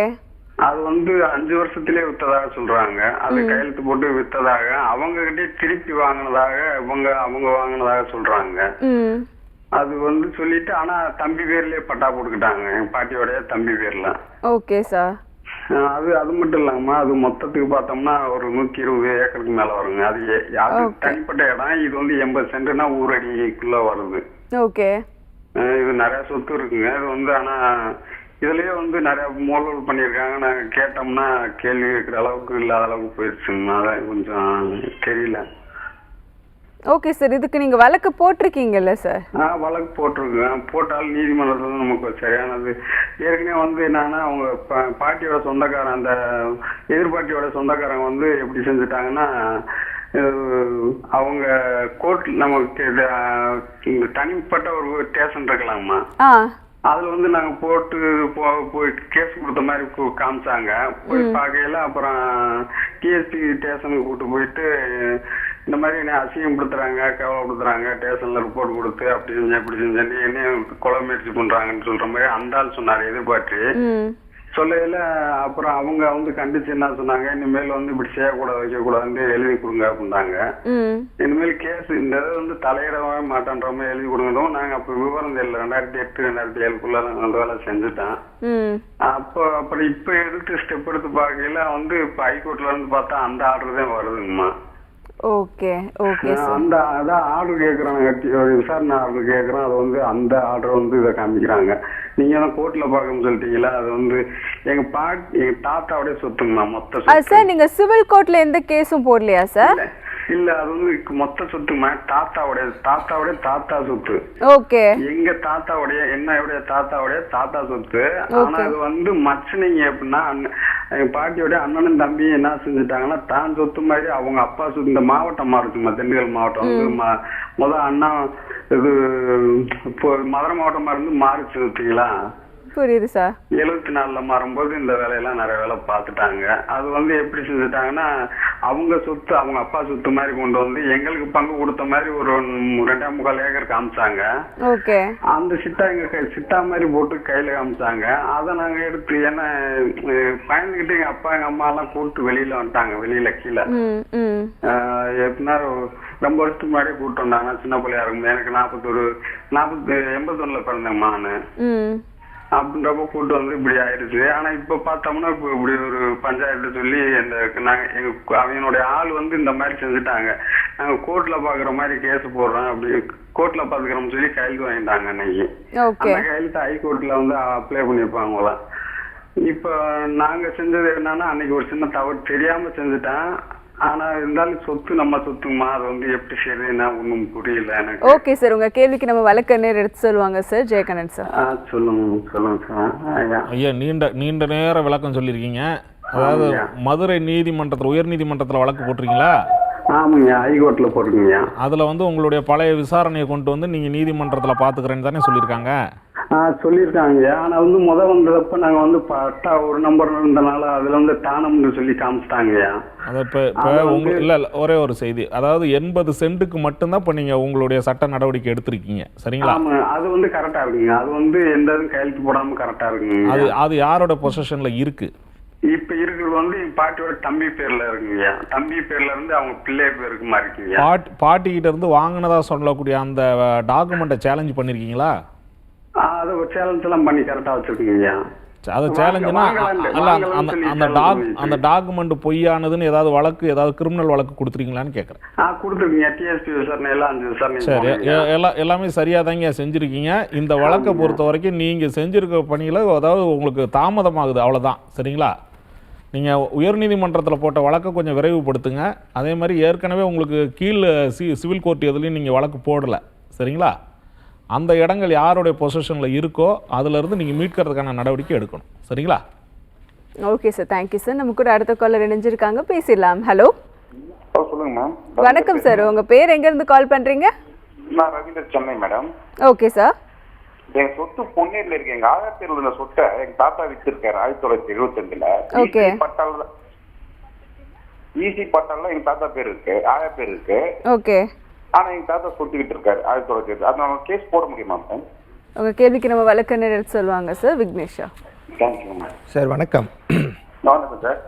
அது வந்து 5 வருஷத்திலே வித்ததாக சொல்றாங்க. அது கையெழுத்து போட்டு வித்ததாக, அவங்க கிட்டே திருப்பி வாங்கினதாக அவங்க வாங்கினதாக சொல்றாங்க. அது வந்து சொல்லிட்டு, ஆனா தம்பி பேர்லயே பட்டா போட்டுக்கிட்டாங்க, எங்க பாட்டியோடைய தம்பி பேர்ல. Okay sir. அது மட்டும் இல்லாம அது மொத்தத்துக்கு பார்த்தோம்னா ஒரு 120 ஏக்கருக்கு மேல வருங்க. அது தனிப்பட்ட இடம். இது வந்து 80 சென்ட்னா ஊரடிக்குள்ள வருது. ஓகே. இது நிறைய சொத்து இருக்குங்க. இது வந்து ஆனா இதுலயே வந்து நிறைய மோல்கள் பண்ணிருக்காங்க. நாங்க கேட்டோம்னா கேள்வி கேட்கிற அளவுக்கு இல்லாத அளவுக்கு போயிருச்சுங்க. அதான் கொஞ்சம் தெரியல. ஓகே சார், இதுக்கு நீங்க வழக்கு போட்டிருக்கீங்கல்ல சார்? வழக்கு போட்டிருக்கேன். போட்டாலும் நீதிமன்றத்துல நமக்கு சரியானது. ஏற்கனவே வந்து என்னன்னா, அவங்க பாட்டியோட சொந்தக்காரன், அந்த எதிர்பார்ட்டியோட சொந்தக்காரங்க வந்து எப்படி செஞ்சுட்டாங்கன்னா, அவங்க கோர்ட் நமக்கு தனிப்பட்ட ஒரு ஸ்டேஷன் இருக்கலாமா, அதுல வந்து நாங்க போட்டு போய் கேஸ் கொடுத்த மாதிரி காமிச்சாங்க. போய் பார்க்கையில அப்புறம் டிஎஸ்பி ஸ்டேஷனுக்கு கூட்டு போயிட்டு, இந்த மாதிரி என்ன அசிங்கப்படுத்துறாங்க, கேவலப்படுத்துறாங்க, ஸ்டேஷன்ல ரிப்போர்ட் கொடுத்து அப்படி செஞ்சேன் இப்படி செஞ்சேன், என்ன கொலை முயற்சி பண்றாங்கன்னு சொல்ற மாதிரி அந்த ஆள் சொன்னாரு எதிர்பார்த்து. சொல்லையில அப்புறம் அவங்க வந்து கண்டிச்சு என்ன சொன்னாங்க, இனிமேல் வந்து இப்படி செய்யக்கூடாது வைக்கக்கூடாதுன்னு எழுதி கொடுங்க அப்படின்னாங்க. இனிமேல் கேஸ் இந்த வந்து தலையிடவே மாட்டேன்ற மாதிரி எழுதி கொடுங்கதும். நாங்க அப்ப விவரம் தெரியல, 2008 2007 அந்த வேலை செஞ்சுட்டேன். அப்புறம் இப்ப எடுத்து ஸ்டெப் எடுத்து பார்க்கல வந்து இப்ப ஹைகோர்ட்ல இருந்து பார்த்தா அந்த ஆர்டர் தான் வருதுங்கம்மா. Okay okay. அந்த அதான் ஆர்டர் கேட்கறாங்க, விசாரணை ஆர்டர் கேட்கறோம். அது வந்து அந்த ஆர்டர் வந்து இதை காமிக்கிறாங்க. நீங்க கோர்ட்ல பாக்கணும்னு சொல்லிட்டீங்களா, அது வந்து எங்க தாத்தாவோட சொத்துங்கண்ணா மொத்த சொத்து. சார் நீங்க சிவில் கோர்ட்ல எந்த கேஸும் போடலையா சார்? இல்ல, அது வந்து மொத்த சொத்துமா, தாத்தாவுடைய தாத்தா சொத்து. ஓகே. எங்க தாத்தாவுடைய என்னுடைய தாத்தா சொத்து. ஆனா அது வந்து மச்சனிங்க எப்படின்னா, எங்க பாட்டியோட அண்ணனும் தம்பி என்ன செஞ்சுட்டாங்கன்னா, தான் சொத்து மாதிரி அவங்க அப்பா சொத்து. இந்த மாவட்டமா இருக்குமா, திண்டுக்கல் மாவட்டம் வந்து முதல் அண்ணா இது இப்போ மதுரை மாவட்டமா இருந்து மாறிச்சு வச்சுங்களா. புரியுது சார். 74ல மாறும்போது இந்த வேலையெல்லாம் நிறைய வேலை பார்த்துட்டாங்க. அது வந்து எப்படி செஞ்சுட்டாங்கன்னா, அவங்க சொத்து அவங்க அப்பா சொத்து மாதிரி கொண்டு வந்து எங்களுக்கு பங்கு கொடுத்த மாதிரி ஒரு 2.25 ஏக்கர் காமிச்சாங்க. ஓகே. அந்த சிட்டா எங்க சிட்டா மாதிரி போட்டு கையில காமிச்சாங்க. அதை நாங்க எடுத்து, ஏன்னா பயந்துகிட்டு எங்க அப்பா எங்க அம்மா எல்லாம் கூப்பிட்டு வெளியில வந்துட்டாங்க, வெளியில கீழே. எப்படின்னா ரொம்ப வருஷத்துக்கு முன்னாடியே கூப்பிட்டு வந்தாங்க. சின்ன பிள்ளையா இருக்கும், எனக்கு 81ல பிறந்தேன் நானு. அப்படின்றப்ப கூட்டு வந்து இப்படி ஆயிடுச்சு. ஆனா இப்ப பார்த்தோம்னா இப்ப இப்படி ஒரு பஞ்சாயத்து சொல்லி அவனுடைய ஆள் வந்து இந்த மாதிரி செஞ்சுட்டாங்க. நாங்க கோர்ட்ல பாக்குற மாதிரி கேஸ் போடுறோம், அப்படி கோர்ட்ல பாத்துக்கிறோம்னு சொல்லி கையெழுத்து வாங்கிட்டாங்க. அன்னைக்கு அந்த கையெழுத்து ஹைகோர்ட்ல வந்து அப்ளை பண்ணிருப்பாங்களா. இப்ப நாங்க செஞ்சது என்னன்னா, அன்னைக்கு ஒரு சின்ன தவறு தெரியாம செஞ்சுட்டேன். ஆனா இருந்தாலும் சொத்து நம்ம சொத்துமா, அது வந்து எப்படி செய்யறதுன்னா ஒன்னும் புரியல எனக்கு. ஓகே சார், உங்க கேள்விக்கு நம்ம வழக்கறிஞர் எடுத்து சொல்லுவாங்க சார். ஜெயகண்ணன் சார். சொல்லுங்க சார். ஐயா, நீண்ட நேர விளக்கம் சொல்லியிருக்கீங்க. அதாவது மதுரை நீதிமன்றத்தில் உயர் நீதிமன்றத்தில் வழக்கு போட்டிருக்கீங்களா? ஆமாங்க, ஹைகோர்ட்ல போட்டிருக்கீங்க. அதுல வந்து உங்களுடைய பழைய விசாரணையை கொண்டு வந்து நீங்க நீதிமன்றத்தில் பாத்துக்கிறேன்னு தானே சொல்லியிருக்காங்க? சொல்லியிருக்காங்க. ஆனா வந்து வந்ததப்ப நாங்க வந்து பட்டா ஒரு நம்பர் இருந்தனால அதுல வந்து தானம்னு சொல்லி காமிச்சிட்டாங்கய்யா. அது இல்ல ஒரே ஒரு செய்தி, அதாவது 80 சென்ட்டுக்கு மட்டும்தான் இப்ப நீங்க உங்களுடைய சட்ட நடவடிக்கை எடுத்திருக்கீங்க, சரிங்களா? ஆமா, அது வந்து கரெக்டா இருக்குங்க. அது வந்து எந்த இதுவும் கையெழுத்து போடாம கரெக்டா இருக்குங்க. அது யாரோட பொசிஷன்ல இருக்கு? இப்ப இருக்கிறது வந்து பாட்டியோட தம்பி பேர்ல இருக்குங்க. தம்பி பேர்ல இருந்து அவங்க பிள்ளை பேருக்கு மாதிரி இருக்குங்க. பாட்டி கிட்ட இருந்து வாங்கினதா சொல்லக்கூடிய அந்த டாக்குமெண்ட்டை சேலஞ்ச் பண்ணிருக்கீங்களா? அதை சேலஞ்ச் எல்லாம் பண்ணி கரெக்டா வச்சிருக்கீங்க. அது சேலஞ்சுனா அந்த டாக்குமெண்ட் பொய்யானதுன்னு ஏதாவது வழக்கு, ஏதாவது கிரிமினல் வழக்கு கொடுத்துருக்கீங்களான்னு கேட்குறேன். கொடுத்துருக்கீங்க. டிஎஸ்பி விசாரணை எல்லாம் 5 விசாரணை. சரி, எல்லாமே சரியாக தாங்க செஞ்சுருக்கீங்க. இந்த வழக்கை பொறுத்த வரைக்கும் நீங்கள் செஞ்சுருக்க பணியில் அதாவது உங்களுக்கு தாமதமாகுது, அவ்வளோதான், சரிங்களா? நீங்கள் உயர்நீதிமன்றத்தில் போட்ட வழக்கை கொஞ்சம் விரைவுபடுத்துங்க. அதே மாதிரி ஏற்கனவே உங்களுக்கு கீழே சிவில் கோர்ட் எதுலேயும் நீங்கள் வழக்கு போடலை, சரிங்களா? அந்த இடங்கள் யாருடைய பொசிஷனில் இருக்கோ அதிலிருந்து நீங்கள் மீட்கிறதுக்கான நடவடிக்கை எடுக்கணும், சரிங்களா? Okay sir, thank you sir. நம்ம கூட அடுத்த காலர் இணைஞ்சிருக்காங்க, பேசிடலாம். ஹலோ, சொல்லுங்க மேம். வணக்கம் சார், உங்கள் பேர் எங்கேருந்து கால் பண்ணுறீங்க? நான் Ravinder, Chennai madam. Okay sir. என் சொத்து பொன்னேர்ல இருக்கு. எங்க ஆயா பேர்ல உள்ள சொத்தை எங்க தாத்தா வித்திருக்காரு 1975. ஓகே. ஈசி பட்டால எங்க தாத்தா பேர் இருக்கு, ஆயா பேர் இருக்கு. ஓகே. ஆனா எங்க தாத்தா சொத்துக்கிட்டு இருக்காரு 1975. அதனால கேஸ் போட முடியுமா மேம்? உங்க கேள்விக்கு நம்ம வழக்கறிஞர் எடுத்து சொல்லுவாங்க சார். விக்னேஷா. Thank you ma'am. சார் வணக்கம். வணக்கம் சார்.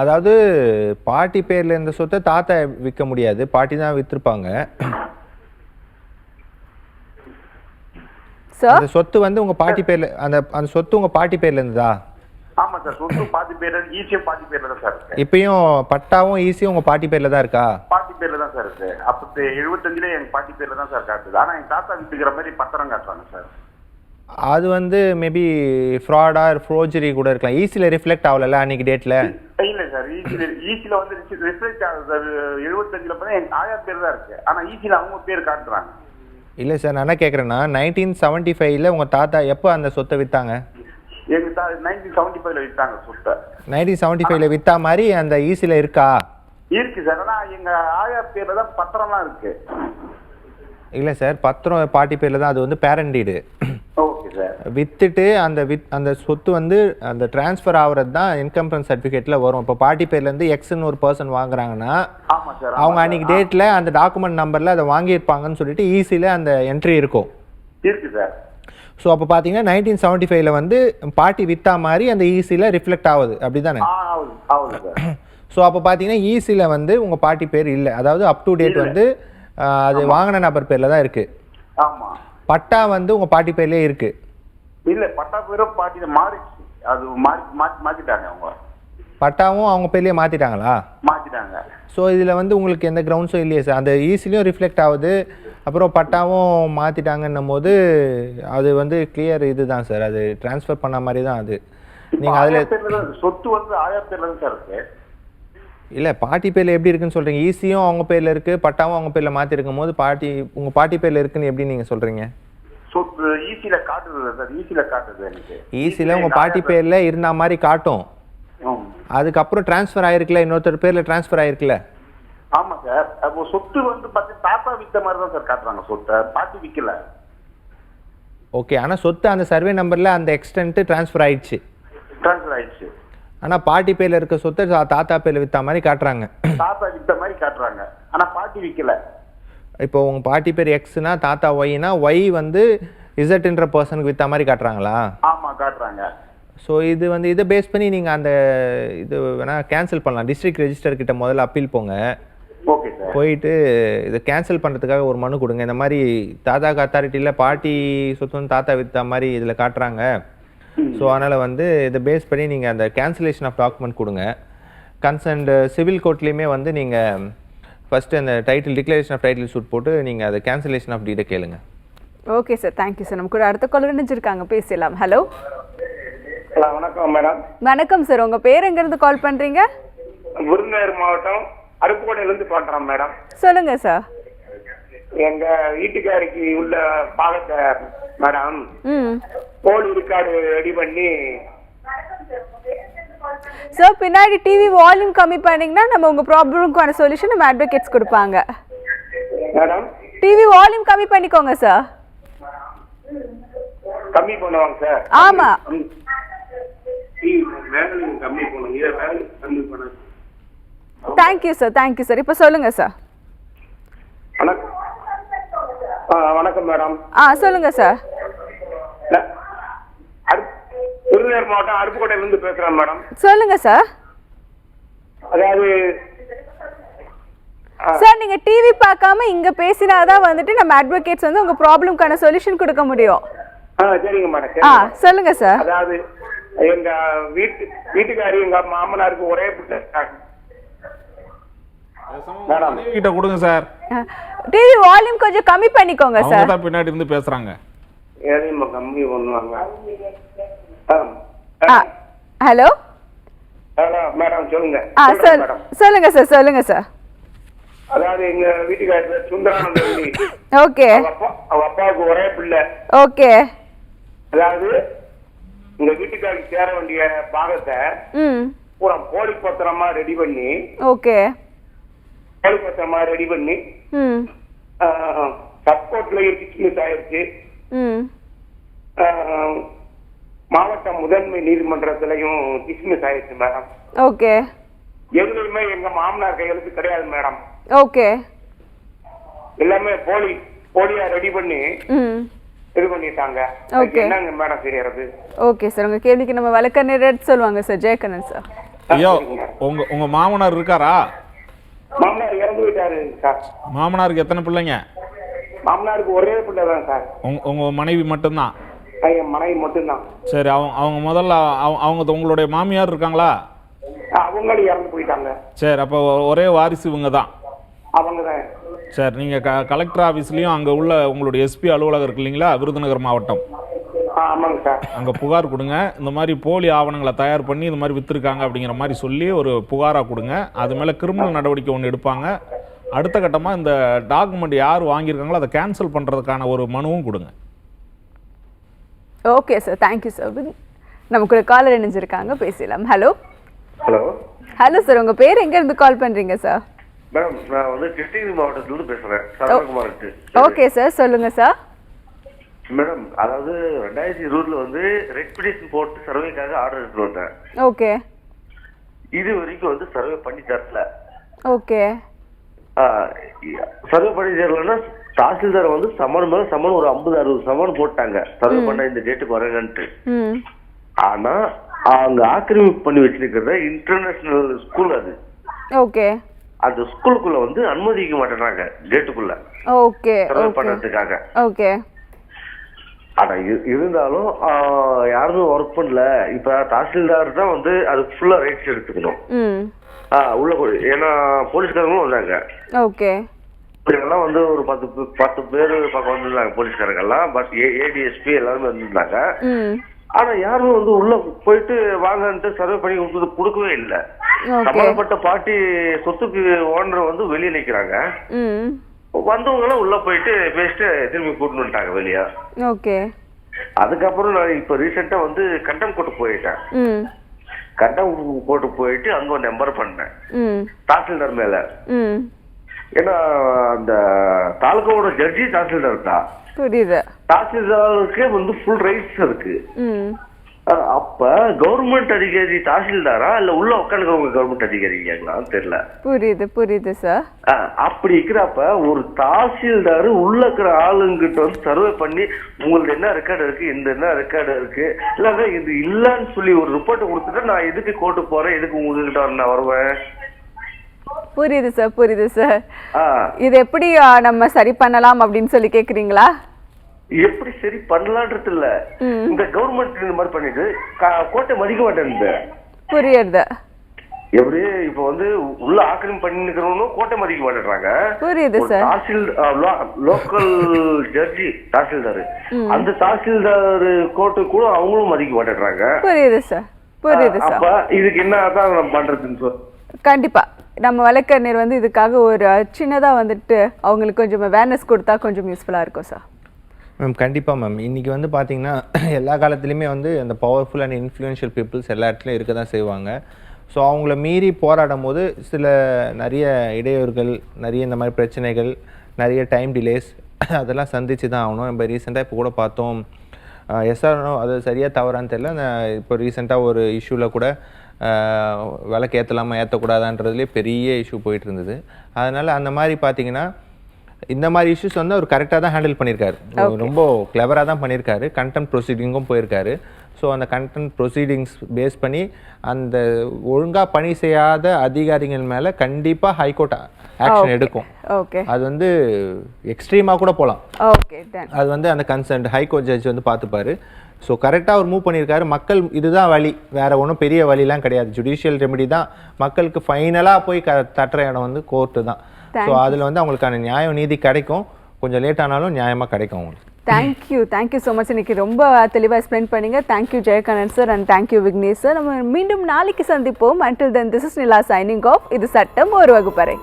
அதாவது பாட்டி பேர்ல இருந்த சொத்தை தாத்தா விற்க முடியாது, பாட்டி தான் வித்திருப்பாங்க. அந்த சொத்து வந்து உங்க பாட்டி பேர்ல, அந்த சொத்து உங்க பாட்டி பேர்ல இருந்ததா? ஆமா சார், சொத்து பாட்டி பேர்ல, ஈஸியும் பாட்டி பேர்ல தான் சார் இருக்கு. இப்பயும் பட்டாவும் ஈஸியும் உங்க பாட்டி பேர்ல தான் இருக்கா? பாட்டி பேர்ல தான் சார் இருக்கு. அப்ப 75ல எங்க பாட்டி பேர்ல தான் சார் காட்டுது. ஆனா எங்க தாத்தா வித்துக்கிற மாதிரி பத்திரம் காட்டுறாங்க சார். அது வந்து மேபி ஃப்ராடா ஃப்ரோஜரி கூட இருக்கலாம். ஈஸில ரிஃப்ளெக்ட் ஆகல அன்னைக்கு டேட்ல. இல்ல சார், ஈஸில வந்து ரிஃப்ளெக்ட் ஆகுது சார். 75ல பார்த்தா எங்க ஆயா பேர் தான் இருக்கு. ஆனா ஈஸில அவங்க பேர் காட்டுறாங்க. இல்ல சார், நான் என்ன கேக்குறேன்னா 1975ல உங்க தாத்தா எப்போ அந்த சொத்தை வித்தாங்க? எங்க 1975ல வித்தாங்க சொத்தை. 1975ல வித்தா மாதிரி அந்த ஈஸில இருக்கா? இருக்கு சார். ஆனா எங்க ஆயா பேர்ல தான் பத்திரம்லாம் இருக்கு. இல்ல சார், பத்திரம் பாட்டி பேர்ல தான். அது வந்து பேரண்ட் டீடு. Okay sir. வித்துட்டு அந்த சொத்து வந்து அந்த டிரான்ஸ்ஃபர் ஆகுறது தான் இன்கம் சர்டிஃபிகேட்ல வரும். இப்போ பாட்டி பேர்ல இருந்து எக்ஸ்ன்னு ஒரு பர்சன் வாங்குறாங்கன்னா அவங்க அன்னைக்கு டேட்ல அந்த டாக்குமெண்ட் நம்பர்ல அதை வாங்கியிருப்பாங்கன்னு சொல்லிட்டு ஈஸில அந்த என்ட்ரி இருக்கும். இருக்கு சார். ஸோ அப்போ பார்த்தீங்கன்னா 1975ல வந்து பாட்டி வித்தா மாதிரி அந்த ஈஸில ரிஃப்ளெக்ட் ஆகுது, அப்படிதானே? ஸோ அப்போ பார்த்தீங்கன்னா ஈஸில வந்து உங்க பாட்டி பேர் இல்லை, அதாவது அப் டு டேட் வந்து அது வாங்கின நபர் பேர்ல தான் இருக்கு. ஆமா. பட்டா வந்து உங்க பாட்டி பேர்லயே இருக்கு. இல்ல, பட்டா பேரும் பாட்டில மாறிச்சு. அது மாத்திட்டாங்க அவங்க. பட்டாவும் அவங்க பேர்லயே மாத்திட்டாங்களா? மாத்திட்டாங்க. ஸோ இதில் வந்து உங்களுக்கு எந்த கிரவுண்ட்ஸும் இல்லையே சார். அந்த ஈஸிலையும் ரிஃப்ளெக்ட் ஆகுது, அப்புறம் பட்டாவும் மாற்றிட்டாங்கன்னும் போது அது வந்து கிளியர் இதுதான் சார். அது ட்ரான்ஸ்ஃபர் பண்ண மாதிரி தான் அது. நீங்கள் அதில் சொத்து வந்து ஆயா பேர்ல தான் சார் இருக்கு. இல்லை, பாட்டி பேரில் எப்படி இருக்குன்னு சொல்கிறீங்க? ஈஸியும் அவங்க பேரில் இருக்குது, பட்டாவும் அவங்க பேரில் மாற்றிருக்கும் போது உங்கள் பாட்டி பேரில் இருக்குன்னு எப்படி நீங்கள் சொல்கிறீங்க? சொத்து ஈஸியில் காட்டுது சார். ஈஸியில் காட்டுது எனக்கு. ஈஸியில் உங்கள் பாட்டி பேரில் இருந்த மாதிரி காட்டும். அதுக்கப்புறம் டிரான்ஸ்ஃபர் ஆயிருக்குல்ல, இன்னொருத்தர் பேரில் டிரான்ஸ்ஃபர் ஆயிருக்குல்ல. ஆமா சார். அப்போ சொத்து வந்து தாத்தா வித்த மாதிரி தான் சார் காட்டுறாங்க. சொத்தை பாட்டி விற்கல. ஓகே, ஆனால் சொத்து அந்த சர்வே நம்பரில் அந்த எக்ஸ்டென்ட் டிரான்ஸ்ஃபர் ஆயிடுச்சு. ஆனால் பாட்டி பேர்ல இருக்க சொத்தை தாத்தா பேர்ல வித்த மாதிரி காட்டுறாங்க. தாத்தா வித்த மாதிரி காட்டுறாங்க, ஆனால் பாட்டி விற்கல. இப்போ உங்க பாட்டி பேர் எக்ஸ்னா தாத்தா ஒய்னா ஒய் வந்து இசட்ன்ற பர்சனுக்கு வித்த மாதிரி காட்டுறாங்களா? ஆமா, காட்டுறாங்க. ஸோ இது வந்து இதை பேஸ் பண்ணி நீங்கள் அந்த இது வேணால் கேன்சல் பண்ணலாம். டிஸ்ட்ரிக்ட் ரெஜிஸ்டர் கிட்ட முதல்ல அப்பீல் போங்க. Okay sir. போயிட்டு இதை கேன்சல் பண்ணுறதுக்காக ஒரு மனு கொடுங்க. இந்த மாதிரி தாத்தாக்கு அத்தாரிட்டியில் பாட்டி சொத்துன்னு தாத்தா வித்த மாதிரி இதில் காட்டுறாங்க. ஸோ அதனால் வந்து இதை பேஸ் பண்ணி நீங்கள் அந்த கேன்சலேஷன் ஆஃப் டாக்குமெண்ட் கொடுங்க. கன்சர்ன்ட் சிவில் கோர்ட்லேயுமே வந்து நீங்கள் ஃபஸ்ட்டு அந்த title declaration of title suit போட்டு நீங்கள் அதை கேன்சலேஷன் ஆஃப் டீடை கேளுங்க. Okay sir, thank you sir. நம்ம கூட அடுத்த காலர் இணைஞ்சிருக்காங்க, பேசலாம். ஹலோ. வணக்கம் மேடம். வணக்கம் சார், உங்க பேர் எங்க இருந்து கால் பண்றீங்க? விருதுநகர் மாவட்டம் அருப்புக்கோட்டையில இருந்து பண்றோம் மேடம். சொல்லுங்க சார். எங்க வீட்டுக்காரிக்கு உள்ள பாகத்தை மேடம் போலி ரெக்கார்டு ரெடி பண்ணி சார், பின்னாடி டிவி வால்யூம் கம்மி பண்ணீங்கன்னா நம்ம உங்க ப்ராப்ளம்க்கான சொல்யூஷன் நம்ம அட்வொகேட்ஸ் கொடுப்பாங்க. மேடம் டிவி வால்யூம் கம்மி பண்ணிக்கோங்க சார். கம்மி பண்ணுவாங்க சார். ஆமா, கம்மி பண்ணுங்க. Thank you sir, thank you sir. இப்போ சொல்லுங்க சார். வணக்கம் மேடம். சொல்லுங்க சார். விருதுநகர் மாவட்டம் அருப்புக்கோட்டையில இருந்து பேசுறேன் மேடம். சொல்லுங்க சார். அதாவது சார், நீங்க டிவி பார்க்காம இங்க பேசினாதான் வந்துட்டு நம்ம அட்வொகேட்ஸ் வந்து உங்க ப்ராப்ளம்க்கான சொல்யூஷன் கொடுக்க முடியும். சரிங்க மேடம். சொல்லுங்க சார். அதாவது எங்க வீட்டுக்காரி எங்க மாமனாருக்கு ஒரே பிள்ளை மேடம். கிட்ட கொடுங்க சார். டிவி வால்யூம் கொஞ்சம் கம்மி பண்ணிக்கோங்க சார். அவங்க தான் பின்னாடி இருந்து பேசுறாங்க. ஏன் கம்மி பண்ணுவாங்க? ஹலோ மேடம் சொல்லுங்க. சொல்லுங்க சார், சொல்லுங்க சார். அதாவது எங்க வீட்டுக்காரி சுந்தரானந்த். ஓகே. அவ அப்பாவுக்கு ஒரே பிள்ளை. ஓகே. அதாவது எங்க வீட்டுக்காருக்கு சேர வேண்டிய பாகத்தை பூரா போலி பத்திரமா ரெடி பண்ணி. ஓகே. போலி பத்திரமா ரெடி பண்ணி சப்கோர்ட்ல டிஸ்மிஸ் ஆயிடுச்சு. மாவட்ட முதன்மை நீதிமன்றத்திலையும் டிஸ்மிஸ் ஆயிடுச்சு மேடம். ஓகே. எதுலையுமே எங்க மாமனார் கையெழுத்து கிடையாது மேடம். ஓகே. எல்லாமே போலியா ரெடி பண்ணி இது பண்ணிட்டாங்க. ஓகே. என்னங்க மேடம் செய்யறது? ஓகே சார், உங்க கேள்விக்கு நம்ம வழக்கறிஞர் சொல்லுவாங்க சார். ஜெயக்கண்ணன் சார். ஐயோ, உங்க மாமனார் இருக்காரா? மாமனார் இறந்து விட்டாரு சார். மாமனாருக்கு எத்தனை பிள்ளைங்க? மாமனாருக்கு ஒரே பிள்ளை தான் சார். உங்க மனைவி மட்டும்தான்? என் மனைவி மட்டும்தான். சரி, அவங்க முதல்ல அவங்க உங்களுடைய மாமியார் இருக்காங்களா? அவங்களும் இறந்து போயிட்டாங்க. சரி, அப்போ ஒரே வாரிசு இவங்க தான்? அவங்க தான். சரி, நீங்கள் கலெக்டர் ஆஃபீஸ்லேயும் அங்கே உள்ள உங்களுடைய எஸ்பி அலுவலகம் இருக்கு இல்லைங்களா, விருதுநகர் மாவட்டம்? ஆமாங்க சார். அங்கே புகார் கொடுங்க. இந்த மாதிரி போலி ஆவணங்களை தயார் பண்ணி இந்த மாதிரி விற்றுருக்காங்க அப்படிங்கிற மாதிரி சொல்லி ஒரு புகாராக கொடுங்க. அது மேலே கிரிமினல் நடவடிக்கை ஒன்று எடுப்பாங்க. அடுத்த கட்டமாக இந்த டாக்குமெண்ட் யார் வாங்கியிருக்காங்களோ அதை கேன்சல் பண்ணுறதுக்கான ஒரு மனுவும் கொடுங்க. Okay sir, thank you sir. நமக்கு ஒரு காலர் இணைஞ்சிருக்காங்க, பேசலாம். ஹலோ. ஹலோ. ஹலோ சார், உங்கள் பேர் எங்கேருந்து கால் பண்ணுறீங்க சார்? மேடம், நான் வந்து கிருஷ்ணகிரி மாவட்டத்திலிருந்து பேசுகிறேன், சரவணகுமார். ஓகே சார், சொல்லுங்கள் சார். மேடம், அதாவது 2020 வந்து ரெட் பிடிஷன் போட்டு சர்வேக்காக ஆர்டர் எடுத்துட்டு வந்தேன். ஓகே. இது வரைக்கும் வந்து சர்வே பண்ணி தரல. ஓகே. சர்வே பண்ணி தரலன்னா தாசில்தார் வந்து சமன் மேல சமன் ஒரு 50-60 சமன் போட்டாங்க, சர்வே பண்ண இந்த டேட்டுக்கு வரங்கன்ட்டு. ஆனா அவங்க ஆக்கிரமிப்பு பண்ணி வச்சிருக்கிறத இன்டர்நேஷனல் ஸ்கூல் அது. ஓகே. அந்த ஸ்கூலுக்குள்ள வந்து அனுமதிக்க மாட்டேறாங்க டேட்டுக்குள்ள. ஓகே. சர்வே பண்றதுக்காக. ஓகே. ஆனா இருந்தாலும் யாருமே ஒர்க் பண்ணல. இப்ப தாசில்தார் தான் வந்து அது ஃபுல்லா ரைட்ஸ் எடுத்துக்கணும். உள்ள ஏன்னா போலீஸ்காரங்களும் வந்தாங்க. ஓகே. இவங்கெல்லாம் வந்து ஒரு 10 பேர் பக்கம் வந்திருந்தாங்க போலீஸ்காரங்க எல்லாம். பட் ஏடிஎஸ்பி எல்லாருமே வந்திருந்தாங்க. ஆனா யாருமே வந்து உள்ள போயிட்டு வாங்கன்ட்டு சர்வே பண்ணி கொடுக்கவே இல்லை. சம்பந்தப்பட்ட பார்ட்டி சொத்துக்கு ஓனர் வந்து வெளியே நிக்கிறாங்க. வந்தவங்க எல்லாம் உள்ள போயிட்டு பேசிட்டு திரும்பி கூட்டிட்டு வந்துட்டாங்க வெளியா. ஓகே. அதுக்கப்புறம் நான் இப்ப ரீசெண்டா வந்து கண்டம் கோர்ட்டு போயிட்டேன். கண்டம் கோர்ட்டு போயிட்டு அங்க ஒரு நம்பர் பண்ணேன் தாசில்தார் மேல. ஏன்னா அந்த தாலுகாவோட ஜட்ஜி தாசில்தார் தான். புரியுது. தாசில்தாருக்கு வந்து ஃபுல் ரைட்ஸ் இருக்கு. அப்ப கவர்மெண்ட் அதிகாரி தாசில்தாரா இல்ல உள்ள உட்காந்துக்கிறவங்க கவர்மெண்ட் அதிகாரிங்களான்னு தெரியல. புரியுது புரியுது சார். அப்படி இருக்கிறப்ப ஒரு தாசில்தார் உள்ள இருக்கிற ஆளுங்கிட்ட வந்து சர்வே பண்ணி உங்களுக்கு என்ன ரெக்கார்டு இருக்கு, இந்த என்ன ரெக்கார்டு இருக்கு, இல்ல இது இல்லன்னு சொல்லி ஒரு ரிப்போர்ட் கொடுத்துட்டு நான் எதுக்கு கோர்ட்டு போறேன், எதுக்கு உங்ககிட்ட நான் வருவேன்? புரியுது சார், புரியுது சார். இது எப்படி நம்ம சரி பண்ணலாம் அப்படின்னு சொல்லி கேக்குறீங்களா? எப்படி சரி பண்ணலான்றது இல்ல, இந்த கவர்மெண்ட் இந்த மாதிரி பண்ணிட்டு கோர்ட்டை மதிக்க மாட்டேன். புரியுது. எப்படி இப்ப வந்து உள்ள ஆக்கிரமிப்பு பண்ணிக்கிறவனும் கோர்ட்டை மதிக்க மாட்டேறாங்க. புரியுது சார். லோக்கல் ஜட்ஜி தாசில்தார், அந்த தாசில்தார் கோர்ட்டு கூட அவங்களும் மதிக்க மாட்டேறாங்க. புரியுது சார், புரியுது சார். அப்ப இதுக்கு என்னதான் நம்ம பண்றதுன்னு சொல். கண்டிப்பா நம்ம வழக்கறிஞர் வந்து இதுக்காக ஒரு சின்னதா வந்துட்டு அவங்களுக்கு கொஞ்சம் அவேர்னஸ் கொடுத்தா கொஞ்சம் யூஸ்ஃபுல்லா இருக்கும் சார். மேம் கண்டிப்பாக மேம். இன்றைக்கி வந்து பார்த்திங்கன்னா எல்லா காலத்துலேயுமே வந்து அந்த பவர்ஃபுல் அண்ட் இன்ஃப்ளூயன்ஷியல் பீப்புள்ஸ் எல்லா இடத்துலையும் இருக்க தான் செய்வாங்க. ஸோ அவங்கள மீறி போராடும் போது சில நிறைய இடையூறுகள், நிறைய இந்த மாதிரி பிரச்சனைகள், நிறைய டைம் டிலேஸ் அதெல்லாம் சந்தித்து தான் ஆகணும். நம்ம ரீசெண்டாக இப்போ கூட பார்த்தோம், எஸ்ஆர்னோ அது சரியாக தவறான்னு தெரியல, இப்போ ரீசெண்டாக ஒரு இஷ்யூவில் கூட விளக்கு ஏற்றலாமா ஏற்றக்கூடாதான்றதுலேயே பெரிய இஷ்யூ போயிட்டு இருந்தது. அதனால் அந்த மாதிரி பார்த்திங்கன்னா இந்த மாதிரி இஷ்யூஸ் வந்து அவர் கரெக்டாக தான் ஹேண்டில் பண்ணியிருக்காரு, ரொம்ப கிளவராக தான் பண்ணியிருக்காரு. கண்டெம்ட் ப்ரொசீடிங்கும் போயிருக்காரு. ஸோ அந்த கண்டெம்ட் ப்ரொசீடிங்ஸ் பேஸ் பண்ணி அந்த ஒழுங்காக பணி செய்யாத அதிகாரிகள் மேலே கண்டிப்பாக ஹைகோர்ட் ஆக்ஷன் எடுக்கும். அது வந்து எக்ஸ்ட்ரீமாக கூட போகலாம். அது வந்து அந்த கன்சர்ன்ட் ஹைகோர்ட் ஜட்ஜ் வந்து பார்த்துப்பாரு. ஸோ கரெக்டாக அவர் மூவ் பண்ணியிருக்காரு. மக்கள் இதுதான் வழி, வேறு ஒன்றும் பெரிய வழிலாம் கிடையாது. ஜுடிஷியல் ரெமெடி தான். மக்களுக்கு ஃபைனலாக போய் தட்டுற இடம் வந்து கோர்ட்டு தான். ஸோ அதில் வந்து அவங்களுக்கான நியாயம் நீதி கிடைக்கும். கொஞ்சம் லேட் ஆனாலும் நியாயமாக கிடைக்கும் அவங்களுக்கு. Thank you so much. இன்னைக்கு ரொம்ப தெளிவாக எக்ஸ்பிளைன் பண்ணீங்க. Thank you Jayakanth sir and thank you Vignesh sir. நம்ம மீண்டும் நாளைக்கு சந்திப்போம். until then this is Nila signing off. இது சட்டம் ஒரு வகுப்பறை.